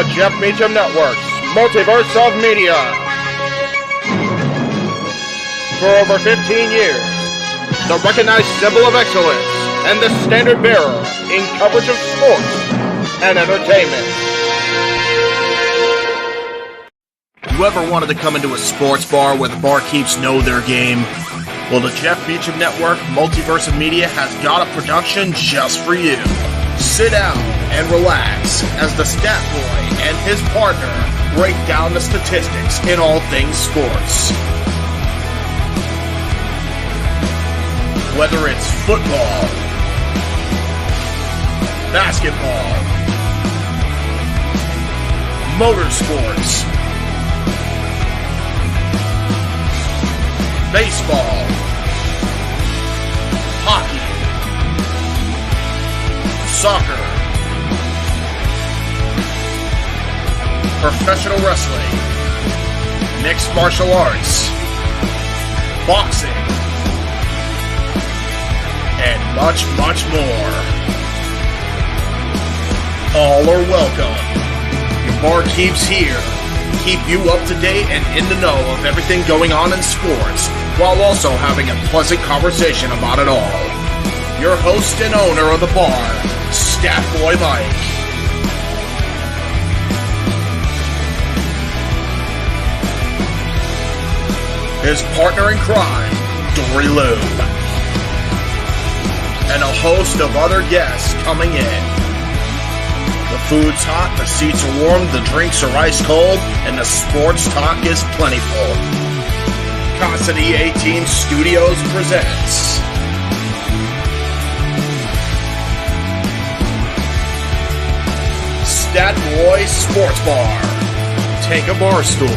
the Jeff Meacham Network's Multiverse of Media. For over 15 years, the recognized symbol of excellence and the standard bearer in coverage of sports and entertainment. You ever wanted to come into a sports bar where the barkeeps know their game? Well, the Jeff Meacham Network Multiverse of Media has got a production just for you. Sit down and relax as the stat boy and his partner break down the statistics in all things sports. Whether it's football, basketball, motorsports, baseball, hockey, soccer, professional wrestling, mixed martial arts, boxing, and much, much more. All are welcome. Your barkeeps here keep you up to date and in the know of everything going on in sports, while also having a pleasant conversation about it all. Your host and owner of the bar, Stat Boy Mike. His partner in crime, Dori Lou. And a host of other guests coming in. The food's hot, the seats are warm, the drinks are ice cold, and the sports talk is plentiful. Casa A-Team Studios presents Stat Boy Sports Bar. Take a bar stool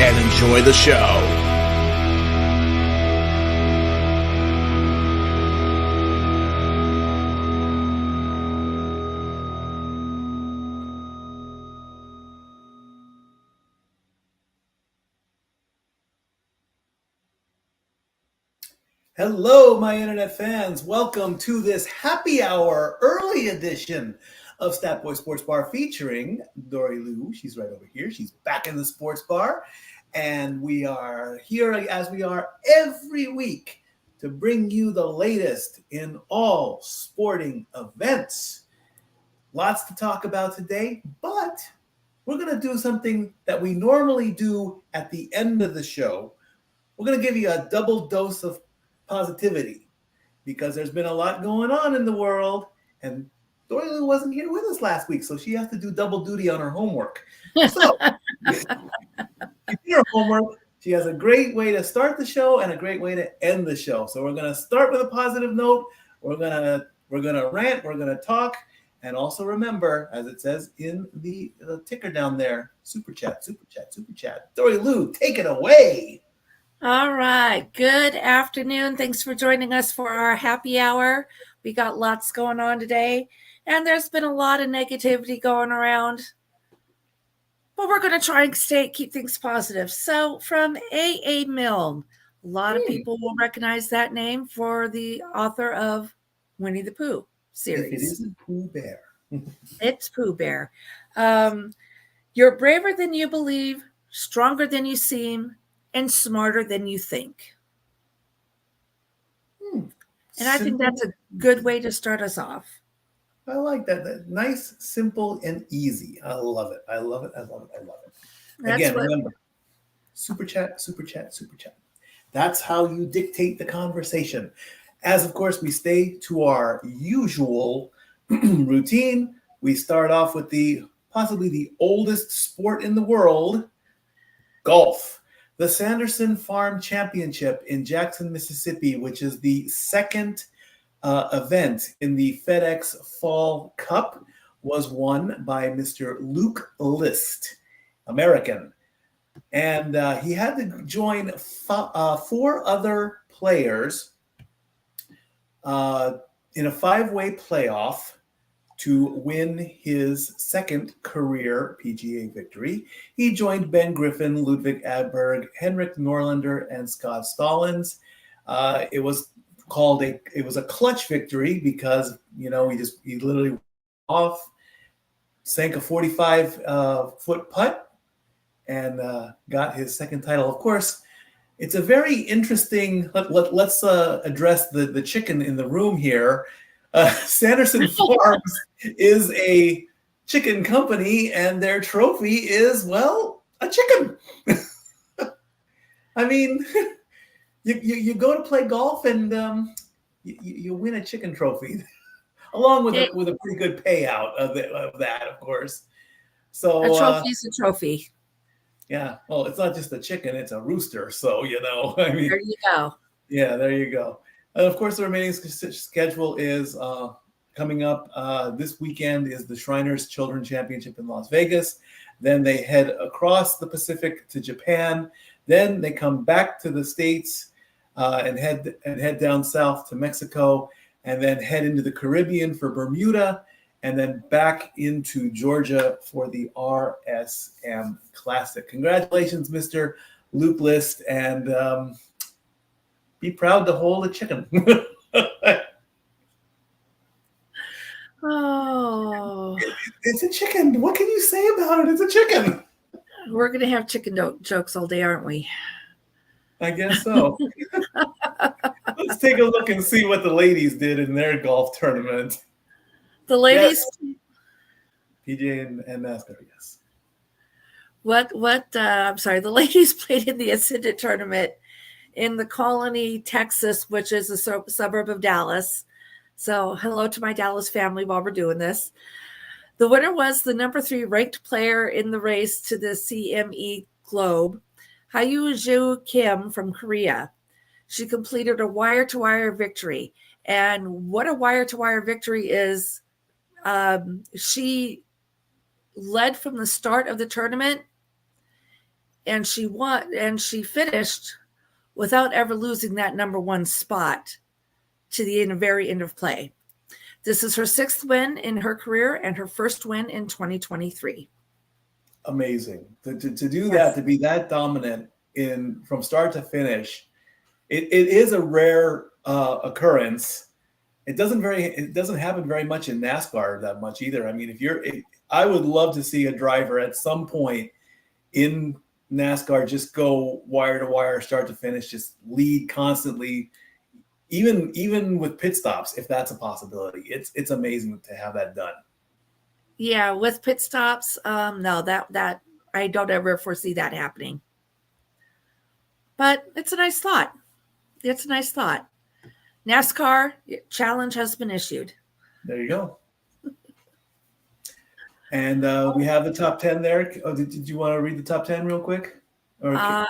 and enjoy the show. Hello, my internet fans. Welcome to this happy hour early edition of Stat Boy Sports Bar featuring Dori Lou. She's right over here. She's back in the sports bar. And we are here as we are every week to bring you the latest in all sporting events. Lots to talk about today, but we're going to do something that we normally do at the end of the show. We're going to give you a double dose of positivity because there's been a lot going on in the world, and Dori Lou wasn't here with us last week, so she has to do double duty on her homework. So, you do her homework. She has a great way to start the show and a great way to end the show. So we're going to start with a positive note. We're gonna rant. We're gonna talk, and also remember, as it says in the ticker down there, super chat, super chat, super chat. Dori Lou, take it away. All right. Good afternoon. Thanks for joining us for our happy hour. We got lots going on today, and there's been a lot of negativity going around, but we're going to try and keep things positive. So from A.A. Milne, a lot of people will recognize that name for the author of Winnie the Pooh series. It isn't Pooh Bear. It's Pooh Bear. You're braver than you believe, stronger than you seem, and smarter than you think. And I think that's a good way to start us off. I like that. Nice, simple, and easy. I love it. I love it. I love it. I love it. Again, remember, super chat, super chat, super chat. That's how you dictate the conversation. As, of course, we stay to our usual routine, we start off with possibly the oldest sport in the world, golf. The Sanderson Farm Championship in Jackson, Mississippi, which is the second event in the FedEx Fall Cup, was won by Mr. Luke List, American. And he had to join four other players in a five-way playoff to win his second career PGA victory. He joined Ben Griffin, Ludwig Aberg, Henrik Norlander, and Scott Stallings. It was a clutch victory because, he literally off sank a 45-foot putt and got his second title. Of course, it's a very interesting. Let's address the chicken in the room here. Sanderson Farms is a chicken company, and their trophy is, well, a chicken. I mean, you go to play golf and you win a chicken trophy, along with a pretty good payout of that, of course. So a trophy is a trophy. Yeah, well, it's not just a chicken; it's a rooster. So I mean, there you go. Yeah, there you go. And of course, the remaining schedule is coming up. This weekend is the Shriners Children's Championship in Las Vegas. Then they head across the Pacific to Japan. Then they come back to the States and head down south to Mexico, and then head into the Caribbean for Bermuda, and then back into Georgia for the RSM Classic. Congratulations, Mr. Luke List, and be proud to hold a chicken. Oh, it's a chicken. What can you say about it? It's a chicken. We're going to have chicken jokes all day, aren't we? I guess so. Let's take a look and see what the ladies did in their golf tournament. The ladies, yes. PJ and NASCAR, yes. I'm sorry. The ladies played in the Ascendant tournament in the Colony, Texas, which is a suburb of Dallas. So hello to my Dallas family while we're doing this. The winner was the number 3 ranked player in the race to the CME Globe, Hyuju Kim from Korea. She completed a wire-to-wire victory. And what a wire-to-wire victory is, she led from the start of the tournament, and she won, and she finished without ever losing that number 1 spot to the very end of play. This is her 6th win in her career and her first win in 2023. Amazing. To do that, to be that dominant from start to finish, it is a rare occurrence. It doesn't happen very much in NASCAR that much either. I mean, I would love to see a driver at some point in NASCAR just go wire to wire, start to finish, just lead constantly, even with pit stops, if that's a possibility. It's amazing to have that done. Yeah, with pit stops, no, that I don't ever foresee that happening. But it's a nice thought. NASCAR challenge has been issued. There you go. And we have the top 10 there. Oh, did you want to read the top 10 real quick? Or I'll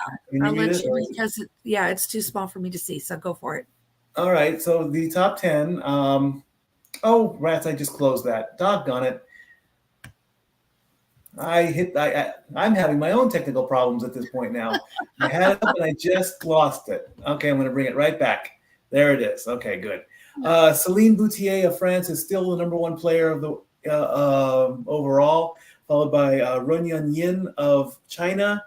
let you, because it's too small for me to see. So go for it. All right. So the top 10. Oh, rats! I just closed that. Doggone it. I'm having my own technical problems at this point now. I had it up and I just lost it. Okay, I'm going to bring it right back. There it is. Okay, good. Céline Boutier of France is still the number 1 player of the overall, followed by Runyan Yin of China.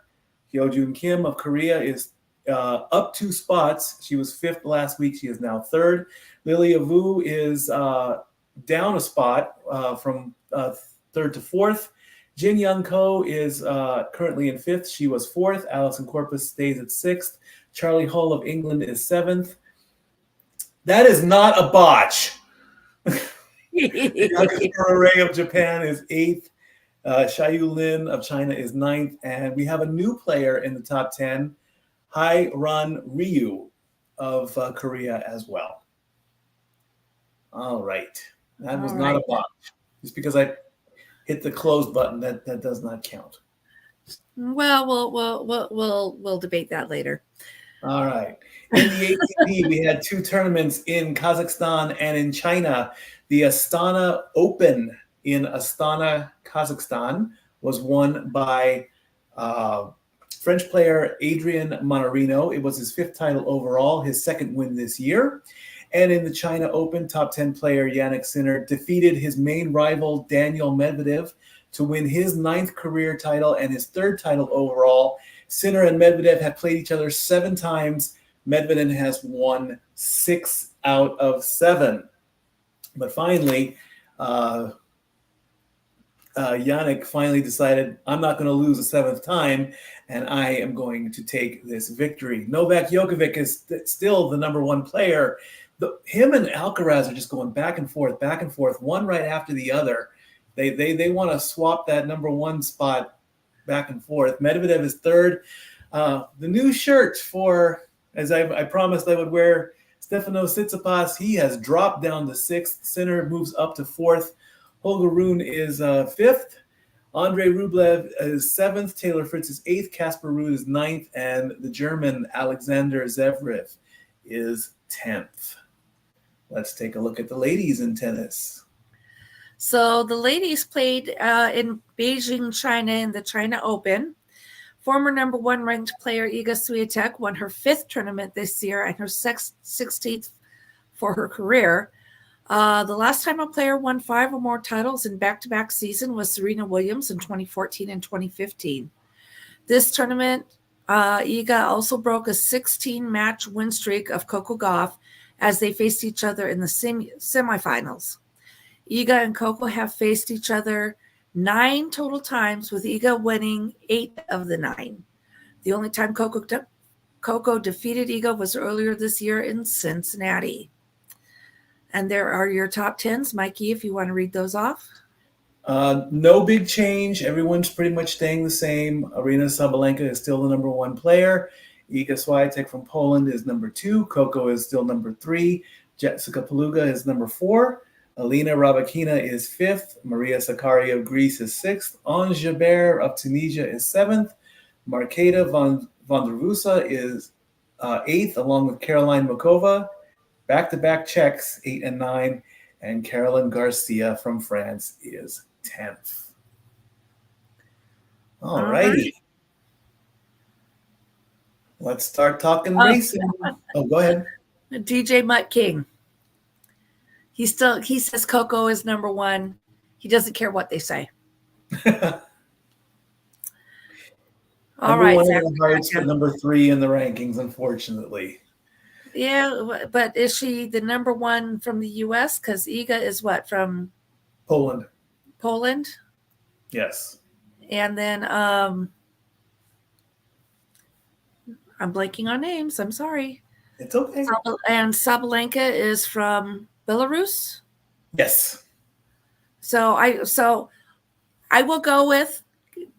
Hyojun Kim of Korea is up 2 spots. She was 5th last week. She is now 3rd. Lilia Vu is down a spot from 3rd to 4th. Jin Young Ko is currently in 5th. She was 4th. Alison Corpus stays at 6th. Charlie Hull of England is 7th. That is not a botch. Ray of Japan is 8th. Xiaoyu Lin of China is 9th. And we have a new player in the top 10, Hai-Ran Ryu of Korea as well. All right. That was not a botch. Just because I hit the close button, that does not count. Well, we'll debate that later. All right. In the ATP, we had 2 tournaments in Kazakhstan and in China. The Astana Open in Astana, Kazakhstan, was won by French player Adrian Manarino. It was his 5th title overall, his 2nd win this year. And in the China Open, top 10 player Yannick Sinner defeated his main rival Daniel Medvedev to win his 9th career title and his 3rd title overall. Sinner and Medvedev have played each other 7 times. Medvedev has won 6 out of 7. But finally, Yannick finally decided, I'm not going to lose a seventh time, and I am going to take this victory. Novak Djokovic is still the number one player. Him and Alcaraz are just going back and forth, one right after the other. They want to swap that number one spot back and forth. Medvedev is third. The new shirt for, as I promised I would wear, Stefanos Tsitsipas, he has dropped down to sixth. Sinner moves up to fourth. Holger Rune is fifth. Andrei Rublev is seventh. Taylor Fritz is eighth. Casper Ruud is ninth. And the German Alexander Zverev is 10th. Let's take a look at the ladies in tennis. So the ladies played in Beijing, China in the China Open. Former number one ranked player Iga Swiatek won her fifth tournament this year and her 16th for her career. The last time a player won 5 or more titles in back-to-back season was Serena Williams in 2014 and 2015. This tournament, Iga also broke a 16-match win streak of Coco Gauff as they faced each other in the semifinals. Iga and Coco have faced each other 9 total times, with Iga winning 8 of the 9. The only time Coco defeated Iga was earlier this year in Cincinnati. And there are your top 10s. Mikey, if you want to read those off. No big change. Everyone's pretty much staying the same. Aryna Sabalenka is still the number one player. Iga Swiatek from Poland is number 2. Coco is still number 3. Jessica Pegula is number 4. Alina Rybakina is 5th. Maria Sakkari of Greece is 6th. Ons Jabeur of Tunisia is 7th. Marketa Vondroušová is 8th, along with Caroline Muchova. Back-to-back Czechs, 8 and 9. And Caroline Garcia from France is 10th. All righty. Let's start talking racing. Oh, go ahead. DJ Mutt King. He says Coco is number 1. He doesn't care what they say. All right, Zach. Number 3 in the rankings, unfortunately. Yeah, but is she the number 1 from the U.S.? Because Iga is what, from Poland? Poland? Yes. And then I'm blanking on names. I'm sorry. It's okay. And Sabalenka is from Belarus? Yes. So I will go with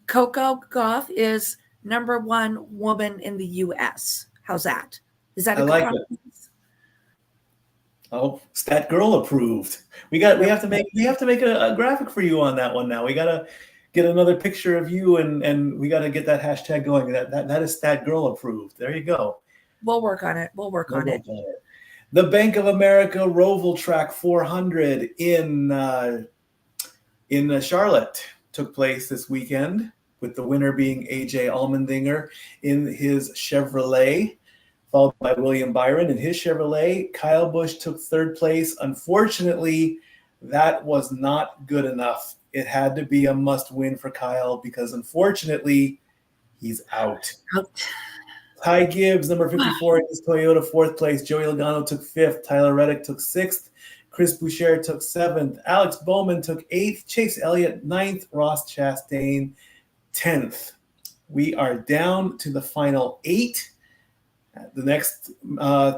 Coco Gauff is number 1 woman in the U.S. How's that? Is that a good compromise? Oh, Stat Girl approved. We have to make a graphic for you on that one now. We gotta get another picture of you and we gotta get that hashtag going. That is Stat Girl approved. There you go. We'll work on it. We'll work on it. The Bank of America Roval Track 400 in Charlotte took place this weekend, with the winner being AJ Allmendinger in his Chevrolet, followed by William Byron in his Chevrolet. Kyle Busch took third place. Unfortunately, that was not good enough. It had to be a must-win for Kyle because, unfortunately, he's out. Ty Gibbs, number 54 in his Toyota, fourth place. Joey Logano took fifth. Tyler Reddick took sixth. Chris Boucher took seventh. Alex Bowman took eighth. Chase Elliott, ninth. Ross Chastain, 10th. We are down to the final 8. The next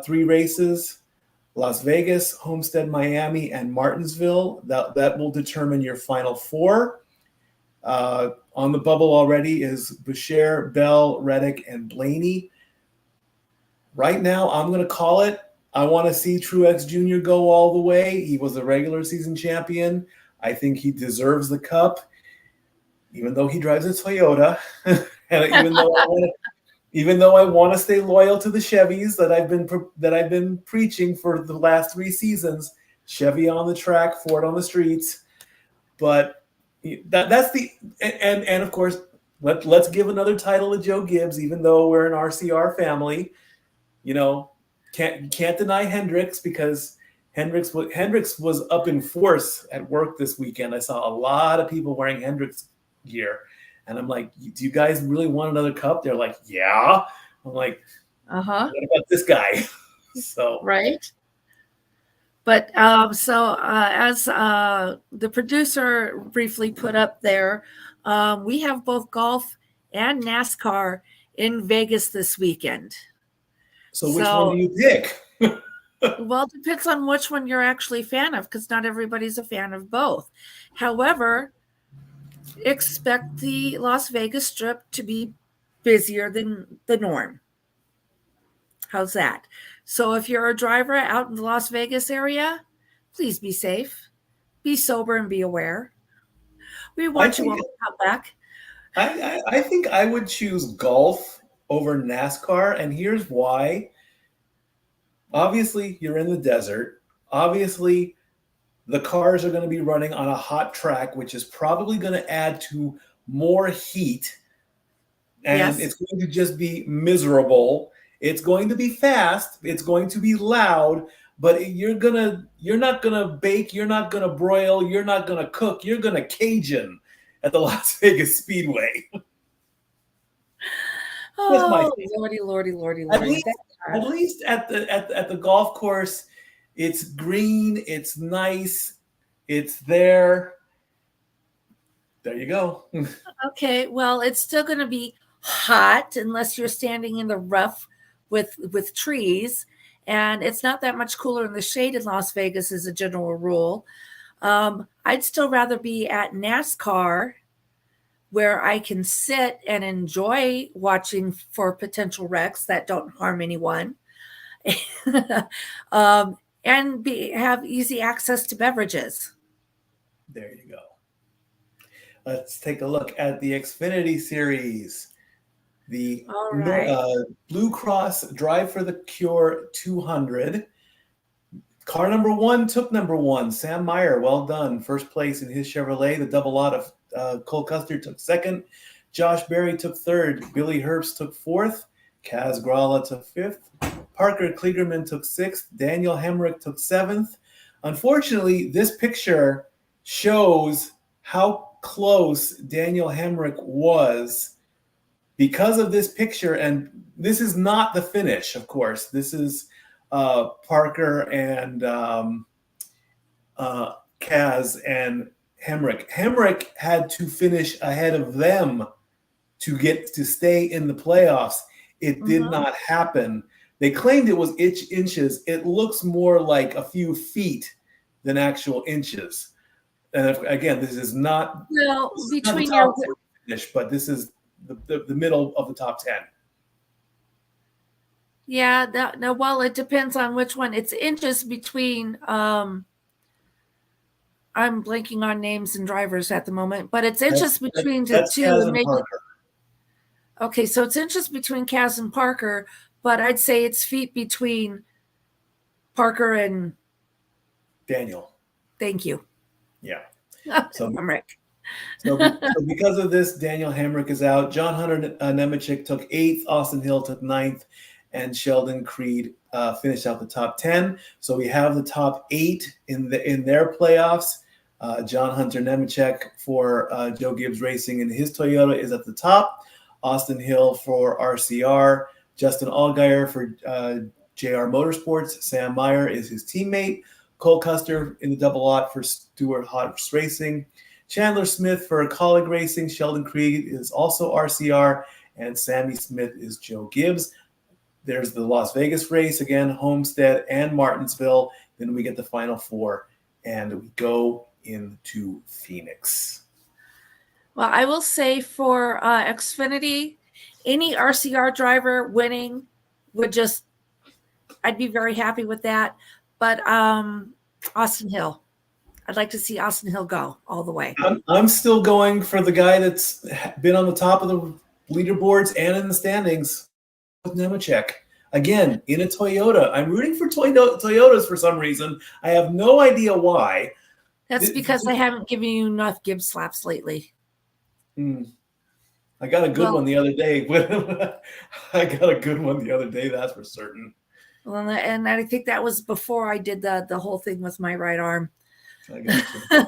3 races, Las Vegas, Homestead, Miami, and Martinsville. That will determine your final 4. On the bubble already is Boucher, Bell, Reddick, and Blaney. Right now, I'm going to call it. I want to see Truex Jr. go all the way. He was a regular season champion. I think he deserves the cup, even though he drives a Toyota. And even though I want to stay loyal to the Chevys that I've been preaching for the last 3 seasons, Chevy on the track, Ford on the streets. But that's the and of course let's give another title to Joe Gibbs, even though we're an RCR family. You know, can't deny Hendricks, because Hendricks was up in force at work this weekend. I saw a lot of people wearing Hendricks gear, and I'm like, do you guys really want another cup? They're like, yeah. I'm like, what about this guy? So right. But as the producer briefly put up there, we have both golf and NASCAR in Vegas this weekend. So which one do you pick? Well, it depends on which one you're actually a fan of, because not everybody's a fan of both. However, expect the Las Vegas Strip to be busier than the norm. How's that? So if you're a driver out in the Las Vegas area, please be safe, be sober, and be aware. We want you all to come back. I think I would choose golf over NASCAR, and here's why. Obviously, you're in the desert. Obviously, the cars are going to be running on a hot track, which is probably going to add to more heat. And It's going to just be miserable. It's going to be fast. It's going to be loud. But you're not gonna bake. You're not gonna broil. You're not gonna cook. You're gonna Cajun at the Las Vegas Speedway. Oh, lordy. At least at the golf course, it's green, it's nice, it's there. There you go. Okay, well, it's still going to be hot unless you're standing in the rough with trees, and it's not that much cooler in the shade in Las Vegas as a general rule. I'd still rather be at NASCAR, where I can sit and enjoy watching for potential wrecks that don't harm anyone, and have easy access to beverages. There you go. Let's take a look at the Xfinity Series. The Blue Cross Drive for the Cure 200. Car number one took number one. Sam Meyer, well done. First place in his Chevrolet. The double lot of Cole Custer took second. Josh Berry took third. Billy Herbst took fourth. Kaz Gralla took fifth. Parker Kligerman took sixth. Daniel Hemrick took seventh. Unfortunately, this picture shows how close Daniel Hemrick was because of this picture. And this is not the finish, of course. This is Parker and Kaz and Hemrick. Hemrick had to finish ahead of them to get to stay in the playoffs. It did not happen. They claimed it was inches. It looks more like a few feet than actual inches. And again, this is not between your finish, but this is the middle of the top 10. Yeah, well, it depends on which one. It's inches between. I'm blanking on names and drivers at the moment, but it's inches between the two. Maybe. Okay, so it's inches between Kaz and Parker, but I'd say it's feet between Parker and Daniel. Thank you. Yeah. So Hemrick. So because of this, Daniel Hemrick is out. John Hunter Nemechek took 8th. Austin Hill took 9th. And Sheldon Creed finished out the top 10. So we have the top 8 in their playoffs. John Hunter Nemechek for Joe Gibbs Racing and his Toyota is at the top. Austin Hill for RCR. Justin Allgaier for JR Motorsports. Sam Meyer is his teammate. Cole Custer in the double lot for Stewart Hodge Racing. Chandler Smith for Colleague Racing. Sheldon Creed is also RCR. And Sammy Smith is Joe Gibbs. There's the Las Vegas race again, Homestead and Martinsville. Then we get the final 4, and we go into Phoenix. Well, I will say for Xfinity, any RCR driver winning I'd be very happy with that. But Austin Hill, I'd like to see Austin Hill go all the way. I'm still going for the guy that's been on the top of the leaderboards and in the standings. Nemechek again in a Toyota. I'm rooting for Toyotas for some reason. I have no idea why. That's because I haven't given you enough Gibbs slaps lately. I got a good one the other day. That's for certain. Well, and I think that was before I did the whole thing with my right arm. I got you.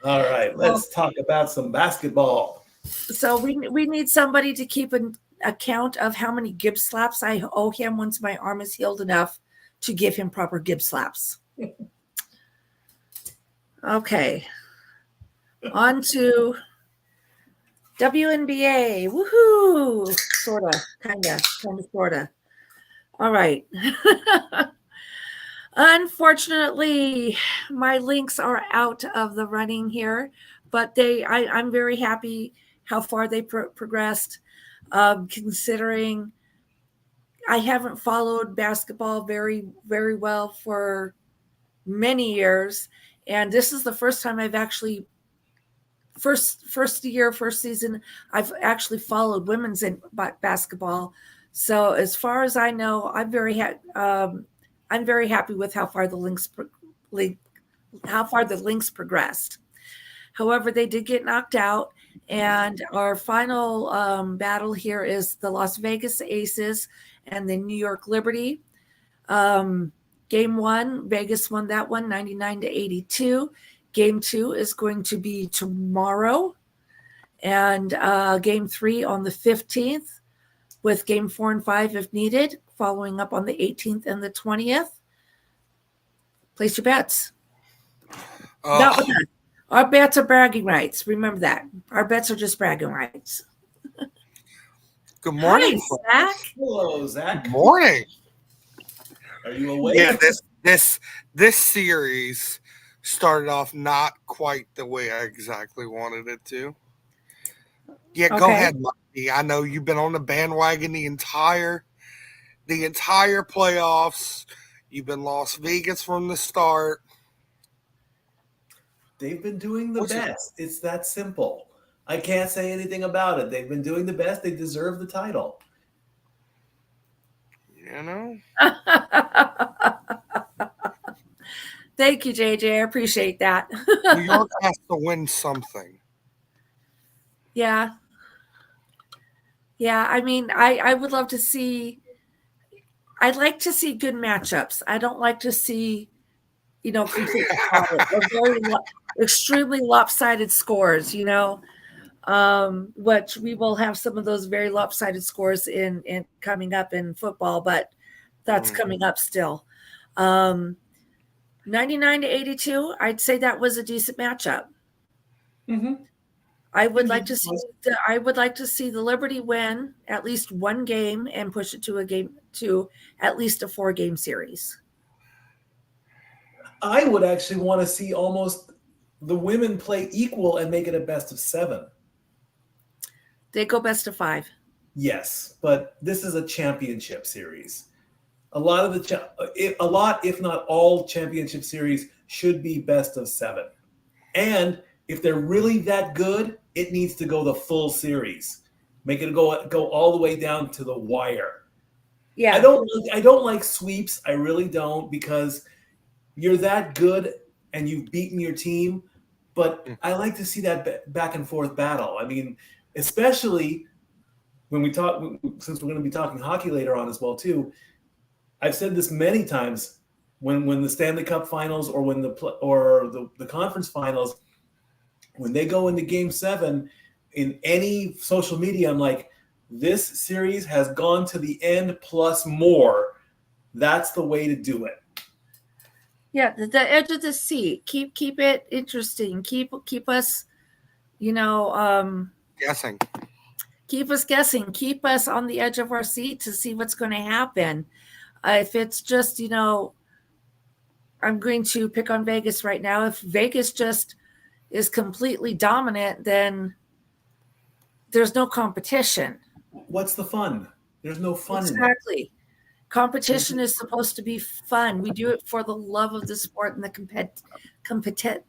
All right, let's talk about some basketball. So we need somebody to keep an account of how many Gibbs slaps I owe him once my arm is healed enough to give him proper Gibbs slaps. Okay. On to WNBA. Woohoo! Sorta, kinda, sorta. All right. Unfortunately, my links are out of the running here, but I'm very happy how far they progressed, considering I haven't followed basketball very, very well for many years. And this is the first time I've actually first season I've actually followed women's basketball. So as far as I know, I'm very happy with how far the links progressed. However, they did get knocked out, and our final battle here is the Las Vegas Aces and the New York Liberty. Game 1, Vegas won that one 99-82. Game 2 is going to be tomorrow, and Game 3 on the 15th, with Game 4 and 5 if needed, following up on the 18th and the 20th. Place your bets. Not with us. Our bets are bragging rights. Remember that. Our bets are just bragging rights. Good morning, Hi, Zach. Hello, Zach. Good morning. Are you awake? Yeah, this series started off not quite the way I exactly wanted it to. Yeah, Go ahead, Mikey. I know you've been on the bandwagon the entire playoffs. You've been Las Vegas from the start. They've been doing the best. It's that simple. I can't say anything about it. They've been doing the best. They deserve the title. You know? Thank you, JJ. I appreciate that. New York has to win something. Yeah. Yeah, I mean, I would love to see – I'd like to see good matchups. I don't like to see, complete extremely lopsided scores, which we will have some of those very lopsided scores in coming up in football, but that's coming up still. 99-82, I'd say that was a decent matchup. Mm-hmm. I would like to see the Liberty win at least one game and push it to at least a 4-game series. I would actually want to see almost the women play equal and make it a best of 7. They go best of 5. Yes, but this is a championship series. A lot, if not all, championship series should be best of 7. And if they're really that good, it needs to go the full series. Make it go all the way down to the wire. Yeah. I don't like sweeps. I really don't, because you're that good and you've beaten your team. But I like to see that back and forth battle. I mean, especially when we talk, since we're going to be talking hockey later on as well too. I've said this many times when the Stanley Cup Finals or when the conference finals, when they go into Game 7 in any social media, I'm like, this series has gone to the end plus more. That's the way to do it. Yeah, the edge of the seat. Keep it interesting. Keep us, Guessing. Keep us guessing. Keep us on the edge of our seat to see what's going to happen. If it's just, I'm going to pick on Vegas right now. If Vegas just is completely dominant, then there's no competition. What's the fun? There's no fun. Exactly. Competition is supposed to be fun. We do it for the love of the sport and the competitiveness.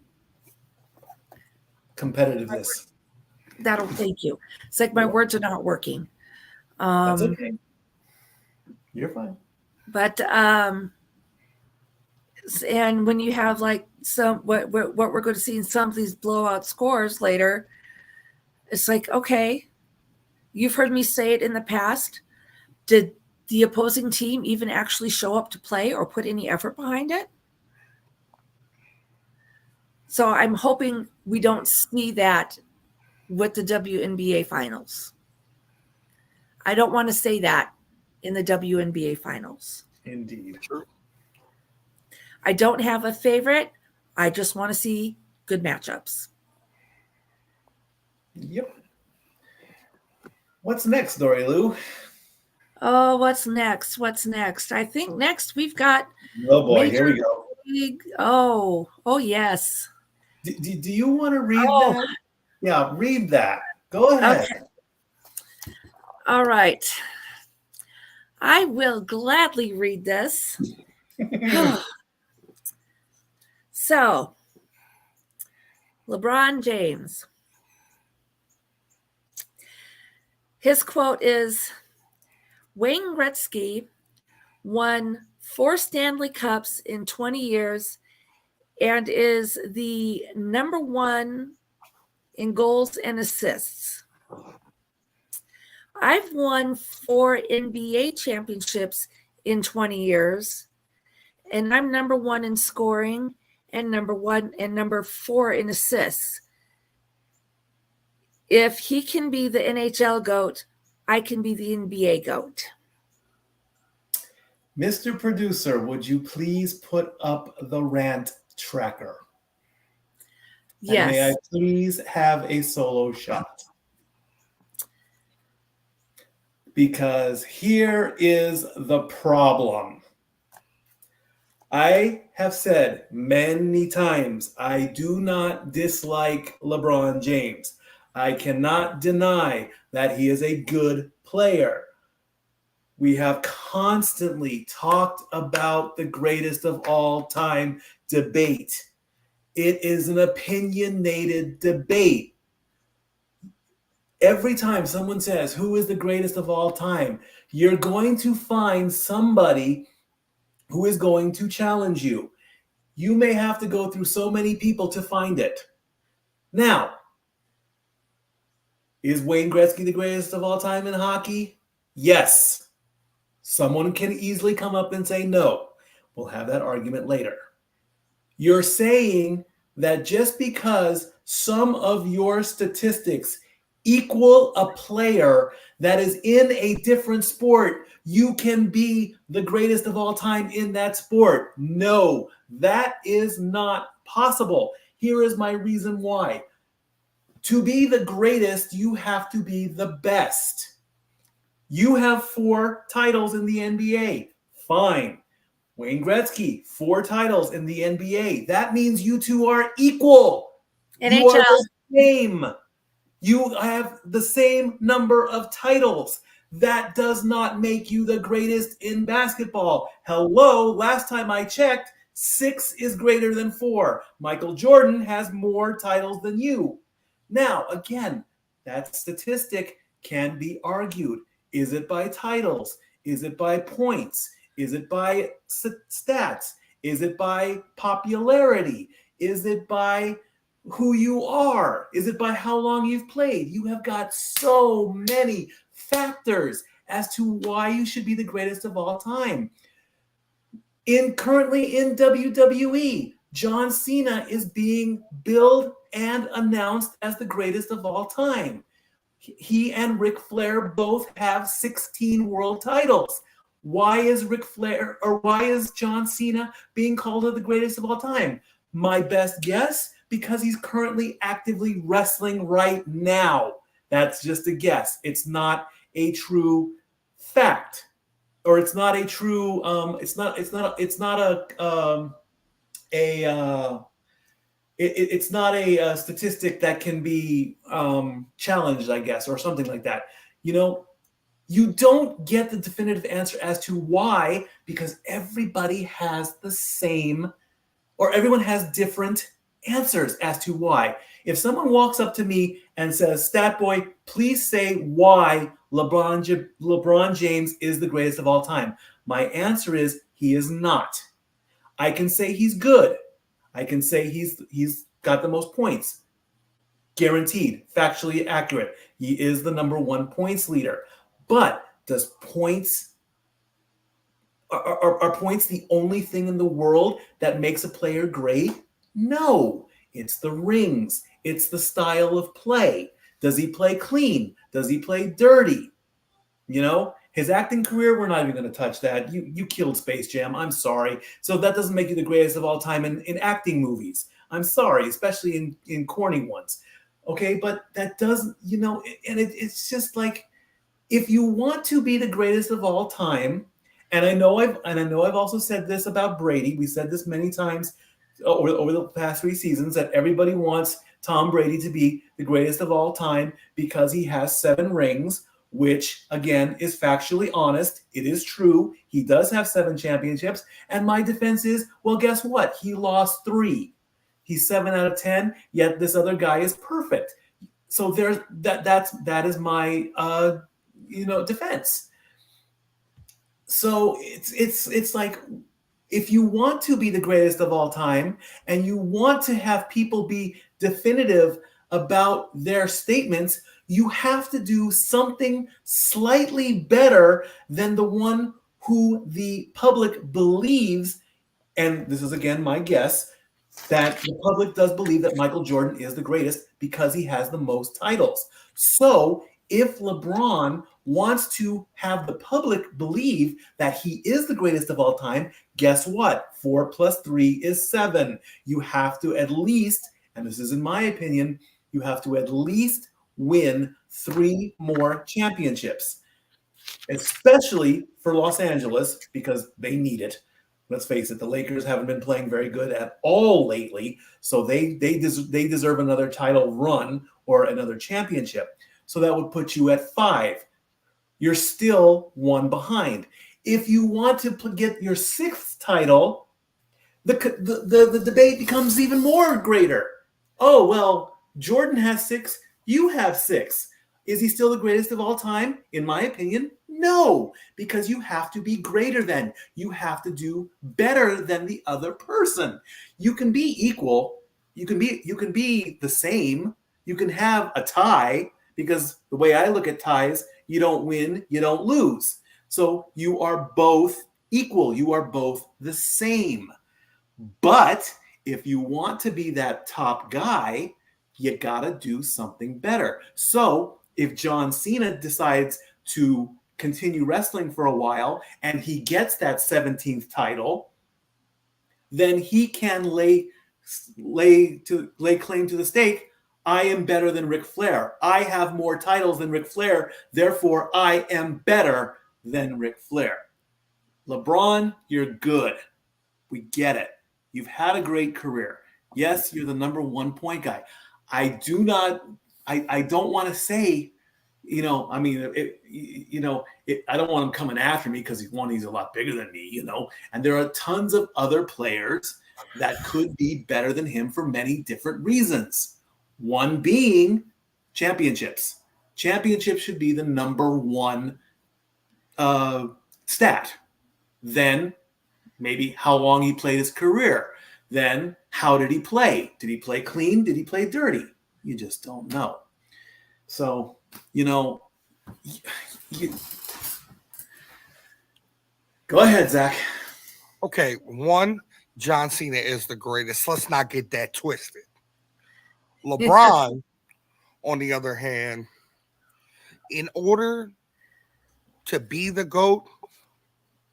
Thank you. It's like my words are not working. That's okay. You're fine. But and when you have like what we're going to see in some of these blowout scores later, it's like, okay, you've heard me say it in the past. Did the opposing team even actually show up to play or put any effort behind it? So I'm hoping we don't see that with the WNBA finals. I don't want to say that in the WNBA finals. Indeed. True. I don't have a favorite. I just want to see good matchups. Yep. What's next, Dori Lou? Oh, what's next? What's next? I think next we've got Oh boy, here we go. League. Oh yes. Do you want to read that? Yeah, read that. Go ahead. Okay. All right. I will gladly read this. So, LeBron James. His quote is, Wayne Gretzky won 4 Stanley Cups in 20 years and is the number 1 in goals and assists. I've won 4 NBA championships in 20 years, and I'm number 1 in scoring and number 4 in assists. If he can be the NHL GOAT, I can be the NBA GOAT. Mr. Producer, would you please put up the rant tracker? Yes. And may I please have a solo shot? Because here is the problem. I have said many times, I do not dislike LeBron James. I cannot deny that he is a good player. We have constantly talked about the greatest of all time debate. It is an opinionated debate. Every time someone says, who is the greatest of all time, you're going to find somebody who is going to challenge you. You may have to go through so many people to find it. Now, is Wayne Gretzky the greatest of all time in hockey? Yes. Someone can easily come up and say no. We'll have that argument later. You're saying that just because some of your statistics equal a player that is in a different sport, you can be the greatest of all time in that sport. No, that is not possible. Here is my reason why. To be the greatest, you have to be the best. You have 4 titles in the NBA. Fine. Wayne Gretzky, 4 titles in the NBA. That means you two are equal. NHL. You are the same. You have the same number of titles. That does not make you the greatest in basketball. Hello, last time I checked, 6 is greater than 4. Michael Jordan has more titles than you. Now, again, that statistic can be argued. Is it by titles? Is it by points? Is it by stats? Is it by popularity? Is it by who you are? Is it by how long you've played? You have got so many factors as to why you should be the greatest of all time. Currently in WWE, John Cena is being billed and announced as the greatest of all time. He and Ric Flair both have 16 world titles. Why is John Cena being called the greatest of all time? My best guess, because he's currently actively wrestling right now. That's just a guess. It's not a true fact, or it's not a true. It's not a statistic that can be challenged, I guess, or something like that. You know, you don't get the definitive answer as to why, because everybody has the same, or everyone has different answers as to why. If someone walks up to me and says, Stat Boy, please say why LeBron James is the greatest of all time, my answer is he is not. I can say he's good. I can say he's got the most points. Guaranteed, factually accurate. He is the number 1 points leader. But does points are points the only thing in the world that makes a player great? No. It's the rings. It's the style of play. Does he play clean? Does he play dirty? You know, His acting career, we're not even going to touch that. You killed Space Jam. I'm sorry. So that doesn't make you the greatest of all time in acting movies. I'm sorry, especially in corny ones. Okay, but that doesn't, and it's just like, if you want to be the greatest of all time, and I know I've also said this about Brady. We said this many times over the past 3 seasons, that everybody wants Tom Brady to be the greatest of all time because he has 7 rings, which again is factually honest. It is true. He does have 7 championships. And my defense is, well, guess what? He lost 3. He's 7 out of 10, yet this other guy is perfect. So there's that is my defense. So it's like, if you want to be the greatest of all time and you want to have people be definitive about their statements, you have to do something slightly better than the one who the public believes. And this is again my guess, that the public does believe that Michael Jordan is the greatest because he has the most titles. So if LeBron wants to have the public believe that he is the greatest of all time, guess what? 4 plus 3 is 7. You have to at least, and this is in my opinion, you have to at least win 3 more championships, especially for Los Angeles, because they need it. Let's face it, the Lakers haven't been playing very good at all lately, so they deserve another title run or another championship. So that would put you at 5. You're still 1 behind. If you want to get your 6th title, the debate becomes even more greater. Oh, well, Jordan has 6, you have 6. Is he still the greatest of all time? In my opinion, no, because you have to be greater than. You have to do better than the other person. You can be equal. You can be the same. You can have a tie, because the way I look at ties, you don't win, you don't lose. So you are both equal. You are both the same. But if you want to be that top guy, you got to do something better. So if John Cena decides to continue wrestling for a while and he gets that 17th title, then he can lay claim to the stake. I am better than Ric Flair. I have more titles than Ric Flair. Therefore, I am better than Ric Flair. LeBron, you're good. We get it. You've had a great career. Yes, you're the number 1 point guy. I don't want to say, I don't want him coming after me because he's a lot bigger than me, and there are tons of other players that could be better than him for many different reasons. One being championships. Championships should be the number 1 stat. Then maybe how long he played his career. Then how did he play? Did he play clean? Did he play dirty? You just don't know. So, go ahead, Zach. Okay, 1, John Cena is the greatest. Let's not get that twisted. LeBron, on the other hand, in order to be the GOAT,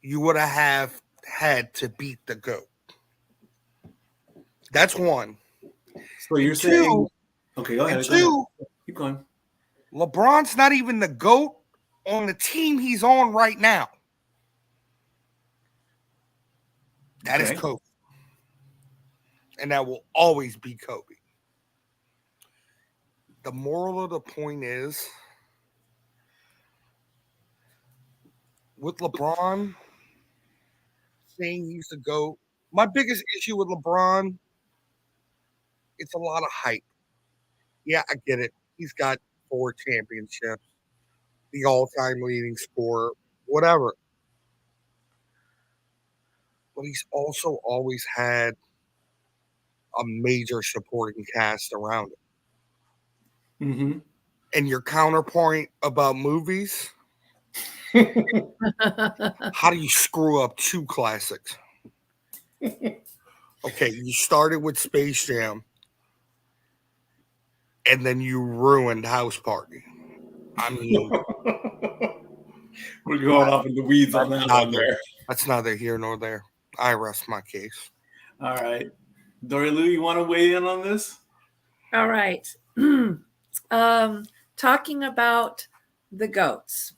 you would have had to beat the GOAT. That's 1. So you're saying, okay, go ahead. 2, keep going. LeBron's not even the GOAT on the team he's on right now. That is Kobe. And that will always be Kobe. The moral of the point is, with LeBron saying he's the GOAT, my biggest issue with LeBron, it's a lot of hype. Yeah, I get it. He's got 4 championships, the all-time leading scorer, whatever. But he's also always had a major supporting cast around him. Mm-hmm. And your counterpoint about movies, how do you screw up 2 classics? Okay, you started with Space Jam, and then you ruined House Party. I mean, We're going off in the weeds on that one there. That's neither here nor there. I rest my case. All right. Dori Lou, you want to weigh in on this? All right. Talking about the GOATs.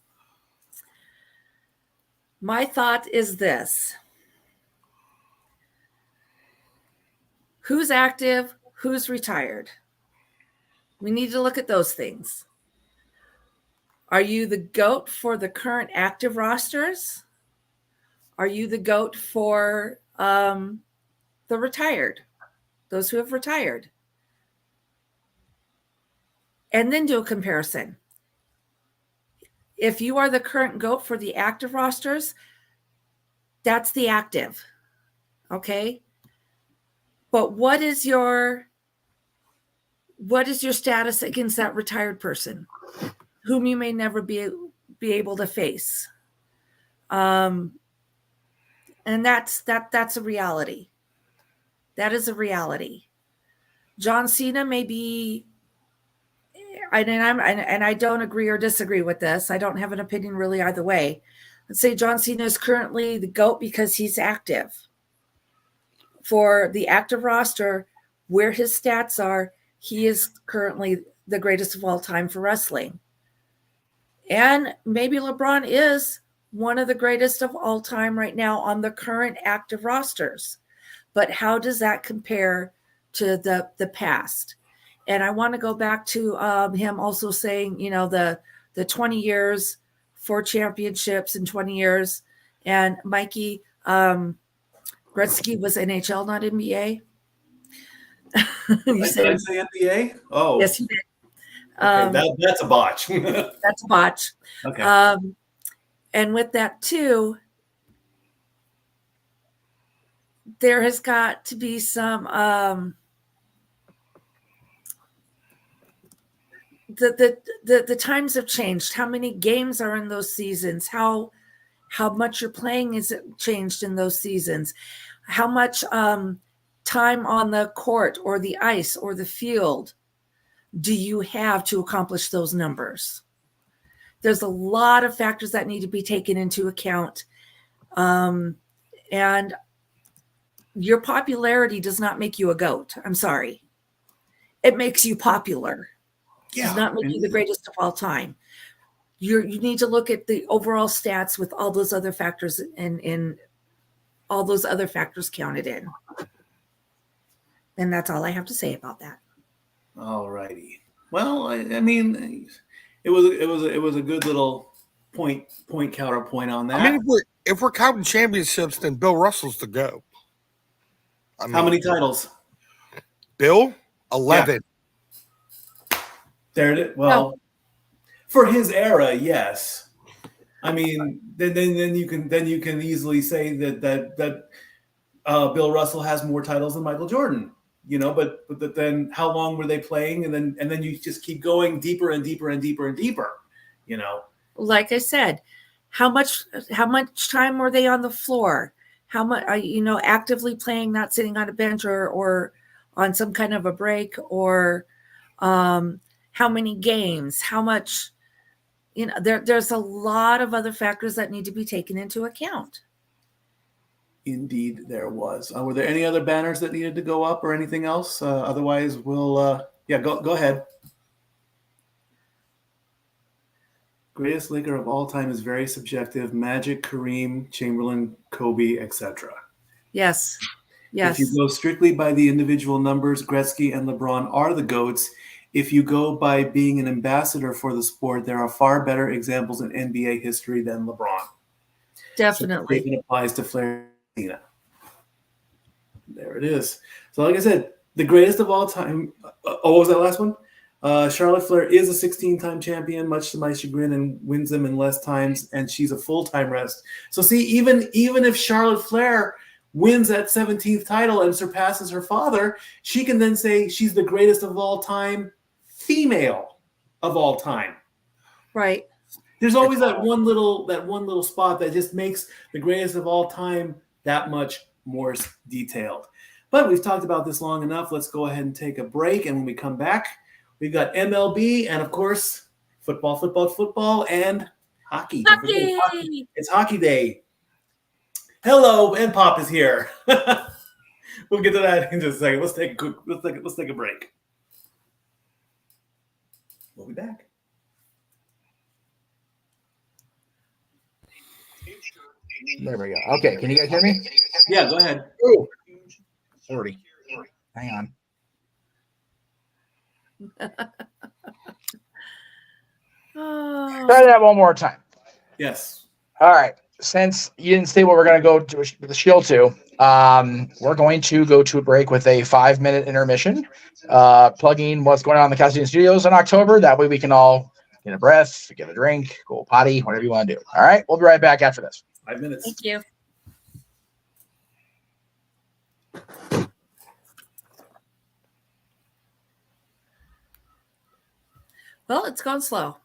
My thought is this. Who's active? Who's retired? We need to look at those things. Are you the GOAT for the current active rosters? Are you the GOAT for the retired, those who have retired? And then do a comparison. If you are the current GOAT for the active rosters, that's the active, okay? But what is your status against that retired person, whom you may never be able to face? And that's a reality. That is a reality. John Cena may be, and I don't agree or disagree with this. I don't have an opinion really either way. Let's say John Cena is currently the GOAT because he's active. For the active roster, where his stats are, he is currently the greatest of all time for wrestling. And maybe LeBron is one of the greatest of all time right now on the current active rosters. But how does that compare to the past? And I want to go back to him also saying, the 20 years, 4 championships in 20 years. And Mikey, Gretzky was NHL, not NBA. Did I say NBA? Oh. Yes, you did. Okay, that's a botch. That's a botch. Okay. And with that, too, there has got to be some the times have changed. How many games are in those seasons? How much you're playing is changed in those seasons? How much time on the court or the ice or the field do you have to accomplish those numbers? There's a lot of factors that need to be taken into account. And your popularity does not make you a GOAT. I'm sorry. It makes you popular. Yeah. It does not make you the greatest of all time. You need to look at the overall stats with all those other factors and all those other factors counted in. And that's all I have to say about that. All righty. Well, I mean, it was a good little point counterpoint on that. I mean, if we're counting championships, then Bill Russell's the GOAT. How many titles? Bill, 11. Yeah. There it is. Well, for his era, yes. I mean, then you can easily say that Bill Russell has more titles than Michael Jordan. But then how long were they playing? And then you just keep going deeper and deeper and deeper and deeper. Like I said, how much time were they on the floor? How much actively playing, not sitting on a bench or on some kind of a break, or how many games? How much? There's a lot of other factors that need to be taken into account. Indeed, there was. Were there any other banners that needed to go up or anything else? Otherwise, we'll go ahead. Greatest Laker of all time is very subjective. Magic, Kareem, Chamberlain, Kobe, etc. Yes. If you go strictly by the individual numbers, Gretzky and LeBron are the GOATs. If you go by being an ambassador for the sport, there are far better examples in NBA history than LeBron. Definitely. So it applies to Flair. There it is. So like I said, the greatest of all time. What was that last one? Charlotte Flair is a 16-time champion, much to my chagrin, and wins them in less times, and she's a full-time rest. So see, even if Charlotte Flair wins that 17th title and surpasses her father, she can then say she's the greatest of all time, female of all time. Right. There's always that one little spot that just makes the greatest of all time that much more detailed. But we've talked about this long enough. Let's go ahead and take a break. And when we come back, we've got MLB and, of course, football, and Hockey. Don't forget, it's hockey. It's hockey day. Hello, and Pop is here. We'll get to that in just a second. Let's take a break. We'll be back. There we go. Okay, can you guys hear me? Yeah, go ahead. Ooh. 40. Hang on. Try that one more time. Yes. All right. Since you didn't say what we're going to go to with the Shield to, we're going to go to a break with a 5-minute intermission, plugging what's going on in the Casa Studios in October. That way we can all get a breath, get a drink, go potty, whatever you want to do. All right. We'll be right back after this. 5 minutes. Thank you. Well, it's going slow.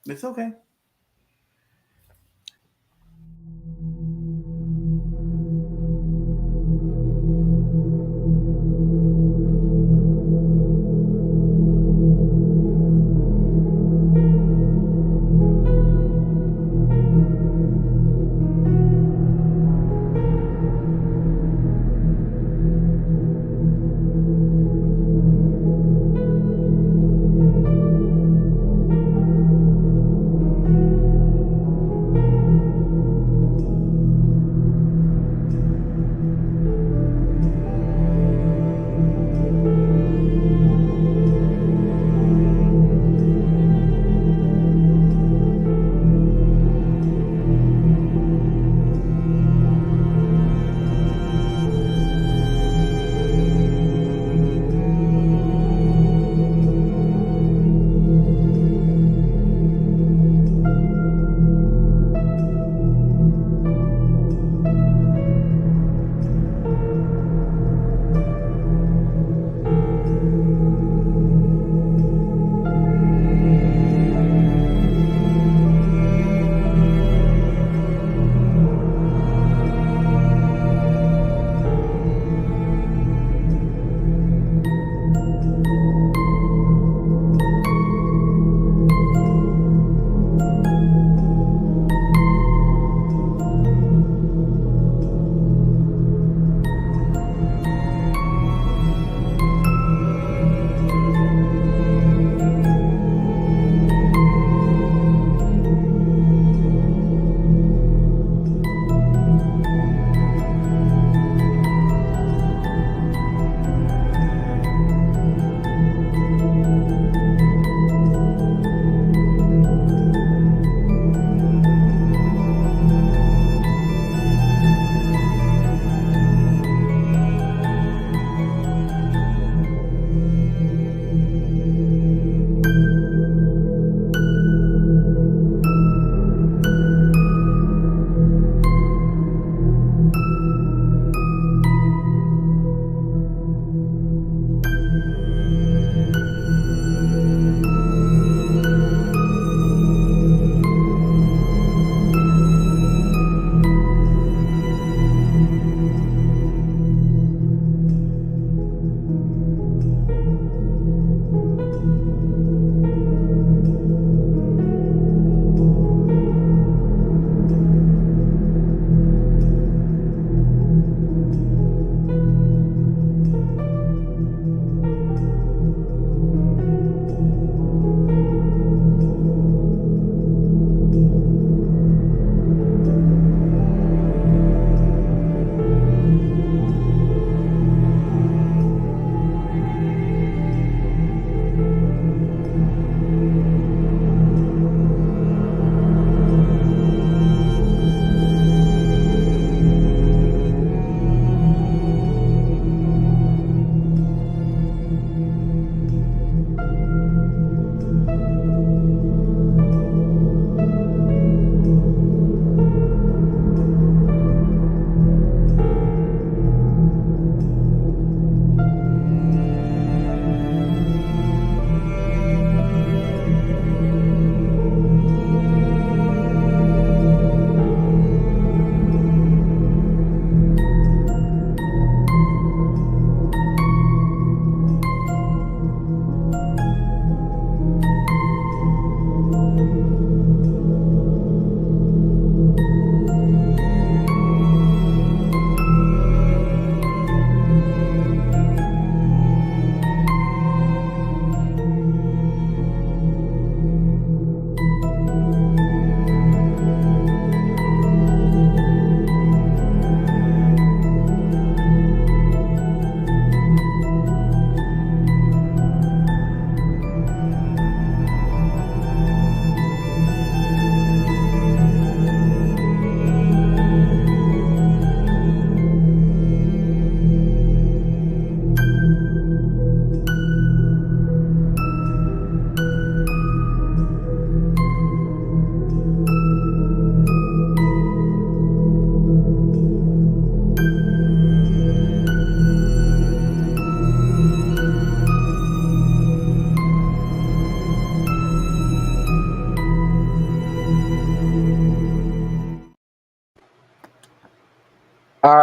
It's okay.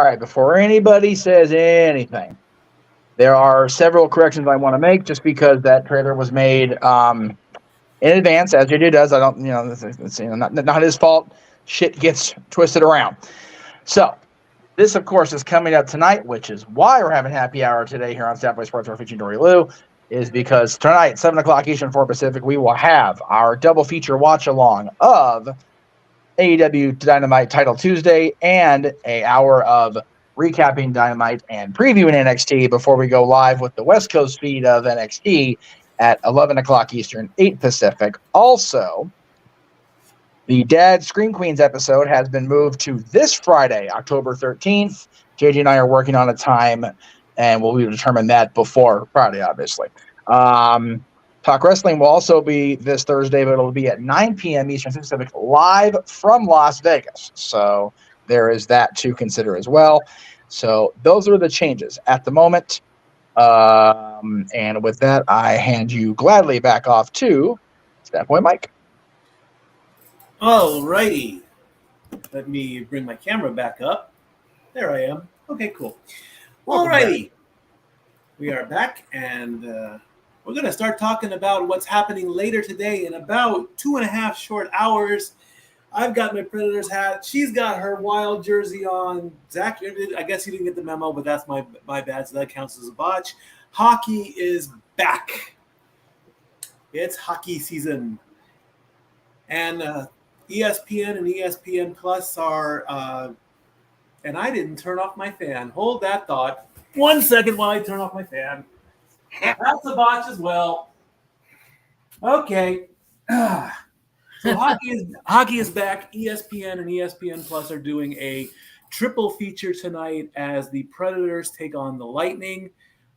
right, before anybody says anything, there are several corrections I want to make just because that trailer was made in advance, as JJ does. I don't, it's not his fault. Shit gets twisted around. So, this, of course, is coming up tonight, which is why we're having happy hour today here on Stat Boy Sports featuring Dori Lou, is because tonight, 7 o'clock Eastern, 4 Pacific, we will have our double feature watch along of AEW Dynamite Title Tuesday and an hour of recapping Dynamite and previewing NXT before we go live with the West Coast feed of NXT at 11 o'clock Eastern, 8 Pacific. Also, the Dad Scream Queens episode has been moved to this Friday, October 13th. JJ and I are working on a time, and we'll determine that before Friday, obviously. Talk Wrestling will also be this Thursday, but it'll be at 9 p.m. Eastern Pacific, live from Las Vegas. So there is that to consider as well. So those are the changes at the moment. And with that, I hand you gladly back off to Stat Boy Mike. All righty. Let me bring my camera back up. There I am. Okay, cool. All righty. We are back, and we're going to start talking about what's happening later today in about 2.5 short hours. I've got my Predators hat. She's got her Wild jersey on. Zach, I guess you didn't get the memo, but that's my bad, so that counts as a botch. Hockey is back. It's hockey season. And ESPN and ESPN Plus are, and I didn't turn off my fan. Hold that thought. 1 second while I turn off my fan. That's a botch as well. Okay. So hockey is back. ESPN and ESPN Plus are doing a triple feature tonight as the Predators take on the Lightning,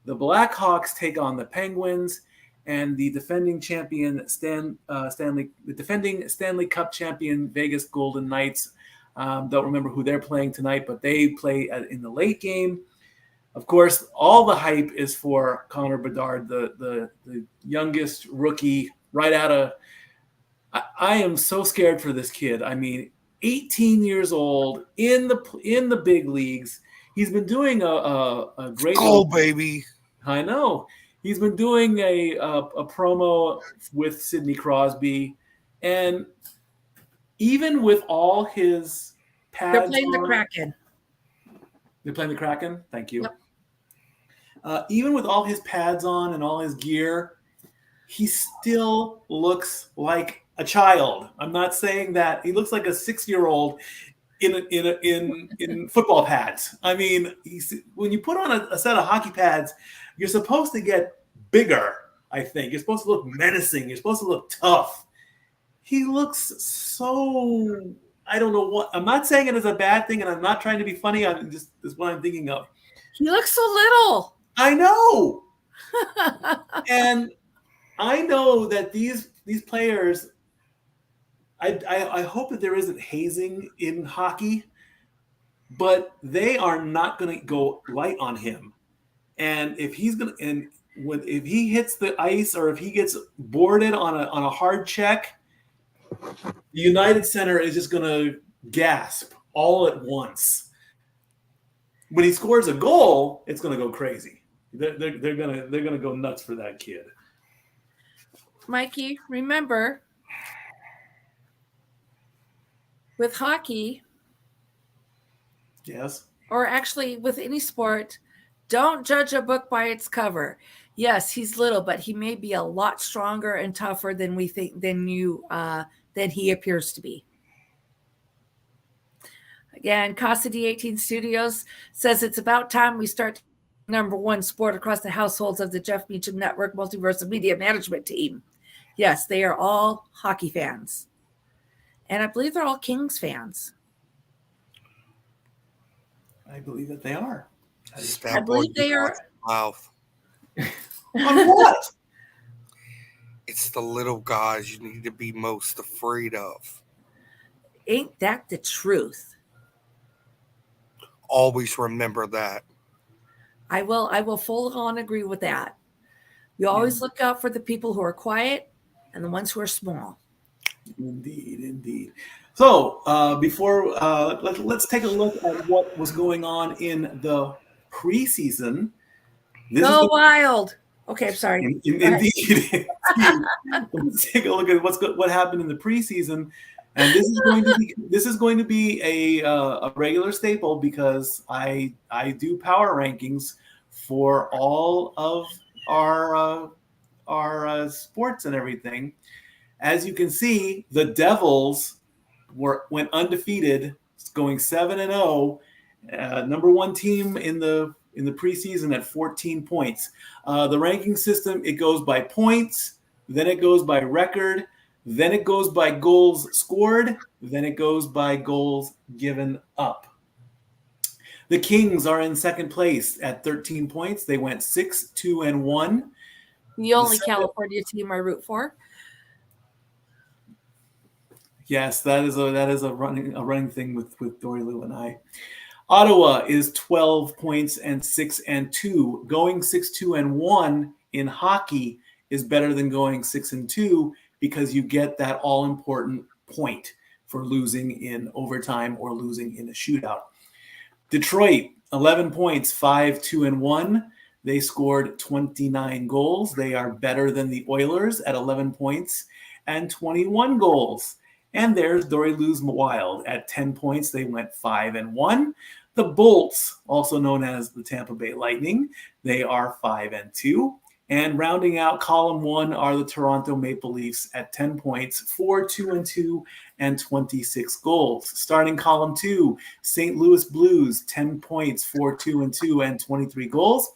the Blackhawks take on the Penguins, and the defending champion Stanley Cup champion Vegas Golden Knights. Don't remember who they're playing tonight, but they play in the late game. Of course, all the hype is for Connor Bedard, the youngest rookie right out of. I am so scared for this kid. I mean, 18 years old in the big leagues. He's been doing a great goal, baby. I know. He's been doing a promo with Sidney Crosby, and even with all his pads, they're playing the Kraken. They're playing the Kraken. Thank you. Yep. Even with all his pads on and all his gear, he still looks like a child. I'm not saying that he looks like a 6-year-old in football pads. I mean, when you put on a set of hockey pads, you're supposed to get bigger, I think. You're supposed to look menacing. You're supposed to look tough. He looks so, I don't know what. I'm not saying it is a bad thing, and I'm not trying to be funny. This is what I'm thinking of. He looks so little. I know. And I know that these players, I hope that there isn't hazing in hockey, but they are not going to go light on him. And if he's going to, if he hits the ice or if he gets boarded on a hard check, the United Center is just going to gasp all at once. When he scores a goal, it's going to go crazy. They're gonna go nuts for that kid. Mikey, remember, with hockey, yes, or actually with any sport, don't judge a book by its cover. Yes, he's little, but he may be a lot stronger and tougher than we think than he appears to be. Again, Casa D18 Studios says it's about time we start #1 sport across the households of the Jeff Meacham Network Multiverse of Media Management team. Yes, they are all hockey fans. And I believe they're all Kings fans. I believe that they are. I believe they are. Mouth. On what? It's the little guys you need to be most afraid of. Ain't that the truth? Always remember that. I will full on agree with that. You always look out for the people who are quiet and the ones who are small. Indeed. So before let's take a look at what was going on in the preseason. Go Wild. Okay, I'm sorry. Indeed. Let's take a look at what happened in the preseason, and this is going to be a regular staple because I do power rankings for all of our sports and everything. As you can see, the Devils went undefeated, going 7-0, number one team in the preseason at 14 points. The ranking system, it goes by points, then it goes by record, then it goes by goals scored, then it goes by goals given up. The Kings are in second place at 13 points. They went 6-2-1. The only California team I root for. Yes, that is a running thing with Dori Lou and I. Ottawa is 12 points and 6-2. Going 6-2-1 in hockey is better than going 6-2 because you get that all important point for losing in overtime or losing in a shootout. Detroit, 11 points, 5-2-1. They scored 29 goals. They are better than the Oilers at 11 points and 21 goals. And there's Dori Lou's Wild at 10 points. They went 5-1. The Bolts, also known as the Tampa Bay Lightning, they are 5-2. And rounding out column one are the Toronto Maple Leafs at 10 points, 4-2-2, and 26 goals. Starting column two, St. Louis Blues, 10 points, 4-2-2, and 23 goals.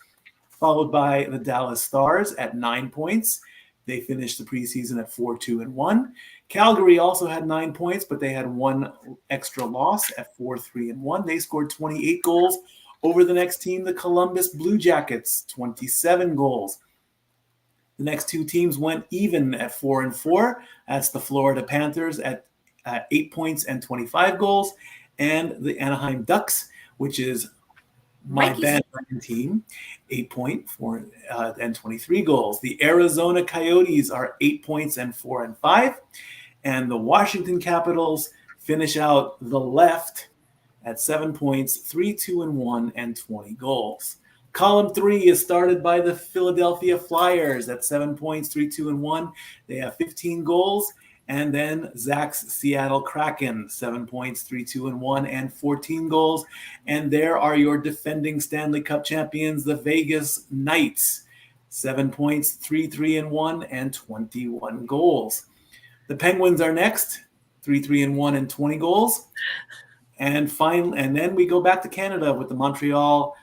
Followed by the Dallas Stars at 9 points. They finished the preseason at 4-2-1. Calgary also had 9 points, but they had one extra loss at 4-3-1. They scored 28 goals over the next team, the Columbus Blue Jackets, 27 goals. The next two teams went even at 4-4. That's the Florida Panthers at 8 points and 25 goals, and the Anaheim Ducks, which is my bandwagon team, 8.4 and 23 goals. The Arizona Coyotes are 8 points and 4-5. And the Washington Capitals finish out the left at 7 points, 3-2-1, and 20 goals. Column three is started by the Philadelphia Flyers at 7 points, 3-2-1. They have 15 goals. And then Zach's Seattle Kraken, 7 points, 3-2-1, and 14 goals. And there are your defending Stanley Cup champions, the Vegas Knights, 7 points, 3-1, and 21 goals. The Penguins are next, 3-1, and 20 goals. And then we go back to Canada with the Montreal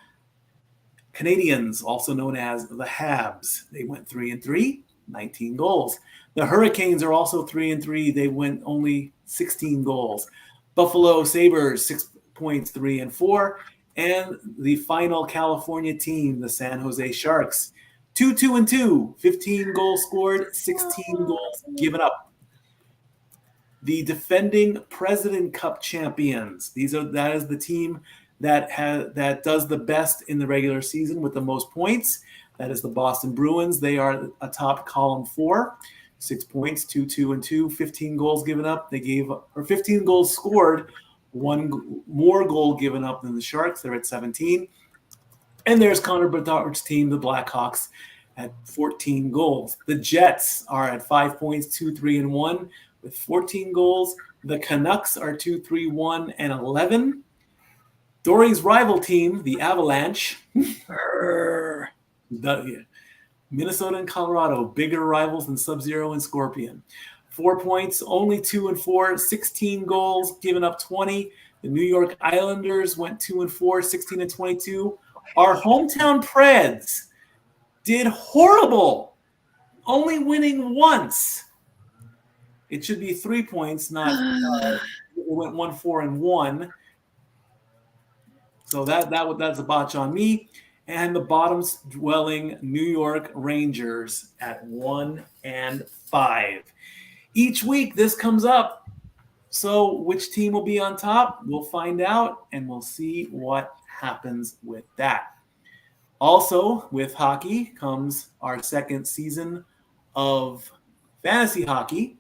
Canadiens, also known as the Habs. They went 3-3, 19 goals. The Hurricanes are also 3-3. They went only 16 goals. Buffalo Sabres, 6 points, 3-4. And the final California team, the San Jose Sharks, 2-2-2, 15 goals scored, 16 goals given up. The defending President Cup champions. That is the team that does the best in the regular season with the most points. That is the Boston Bruins. They are atop column 4, 6 points, 2-2-2, 15 goals given up. 15 goals scored, one more goal given up than the Sharks. They're at 17. And there's Connor Bedard's team, the Blackhawks, at 14 goals. The Jets are at 5 points, 2-3-1. With 14 goals. The Canucks are 2-3-1 and 11. Dori's rival team, the Avalanche, Minnesota and Colorado, bigger rivals than Sub-Zero and Scorpion. 4 points, only 2-4, 16 goals, given up 20. The New York Islanders went 2-4, 16-22. Our hometown Preds did horrible, only winning once. It should be 3 points, not it went 1-4-1. So that's a botch on me. And the bottoms dwelling New York Rangers at 1-5. Each week this comes up. So which team will be on top? We'll find out, and we'll see what happens with that. Also, with hockey comes our second season of fantasy hockey.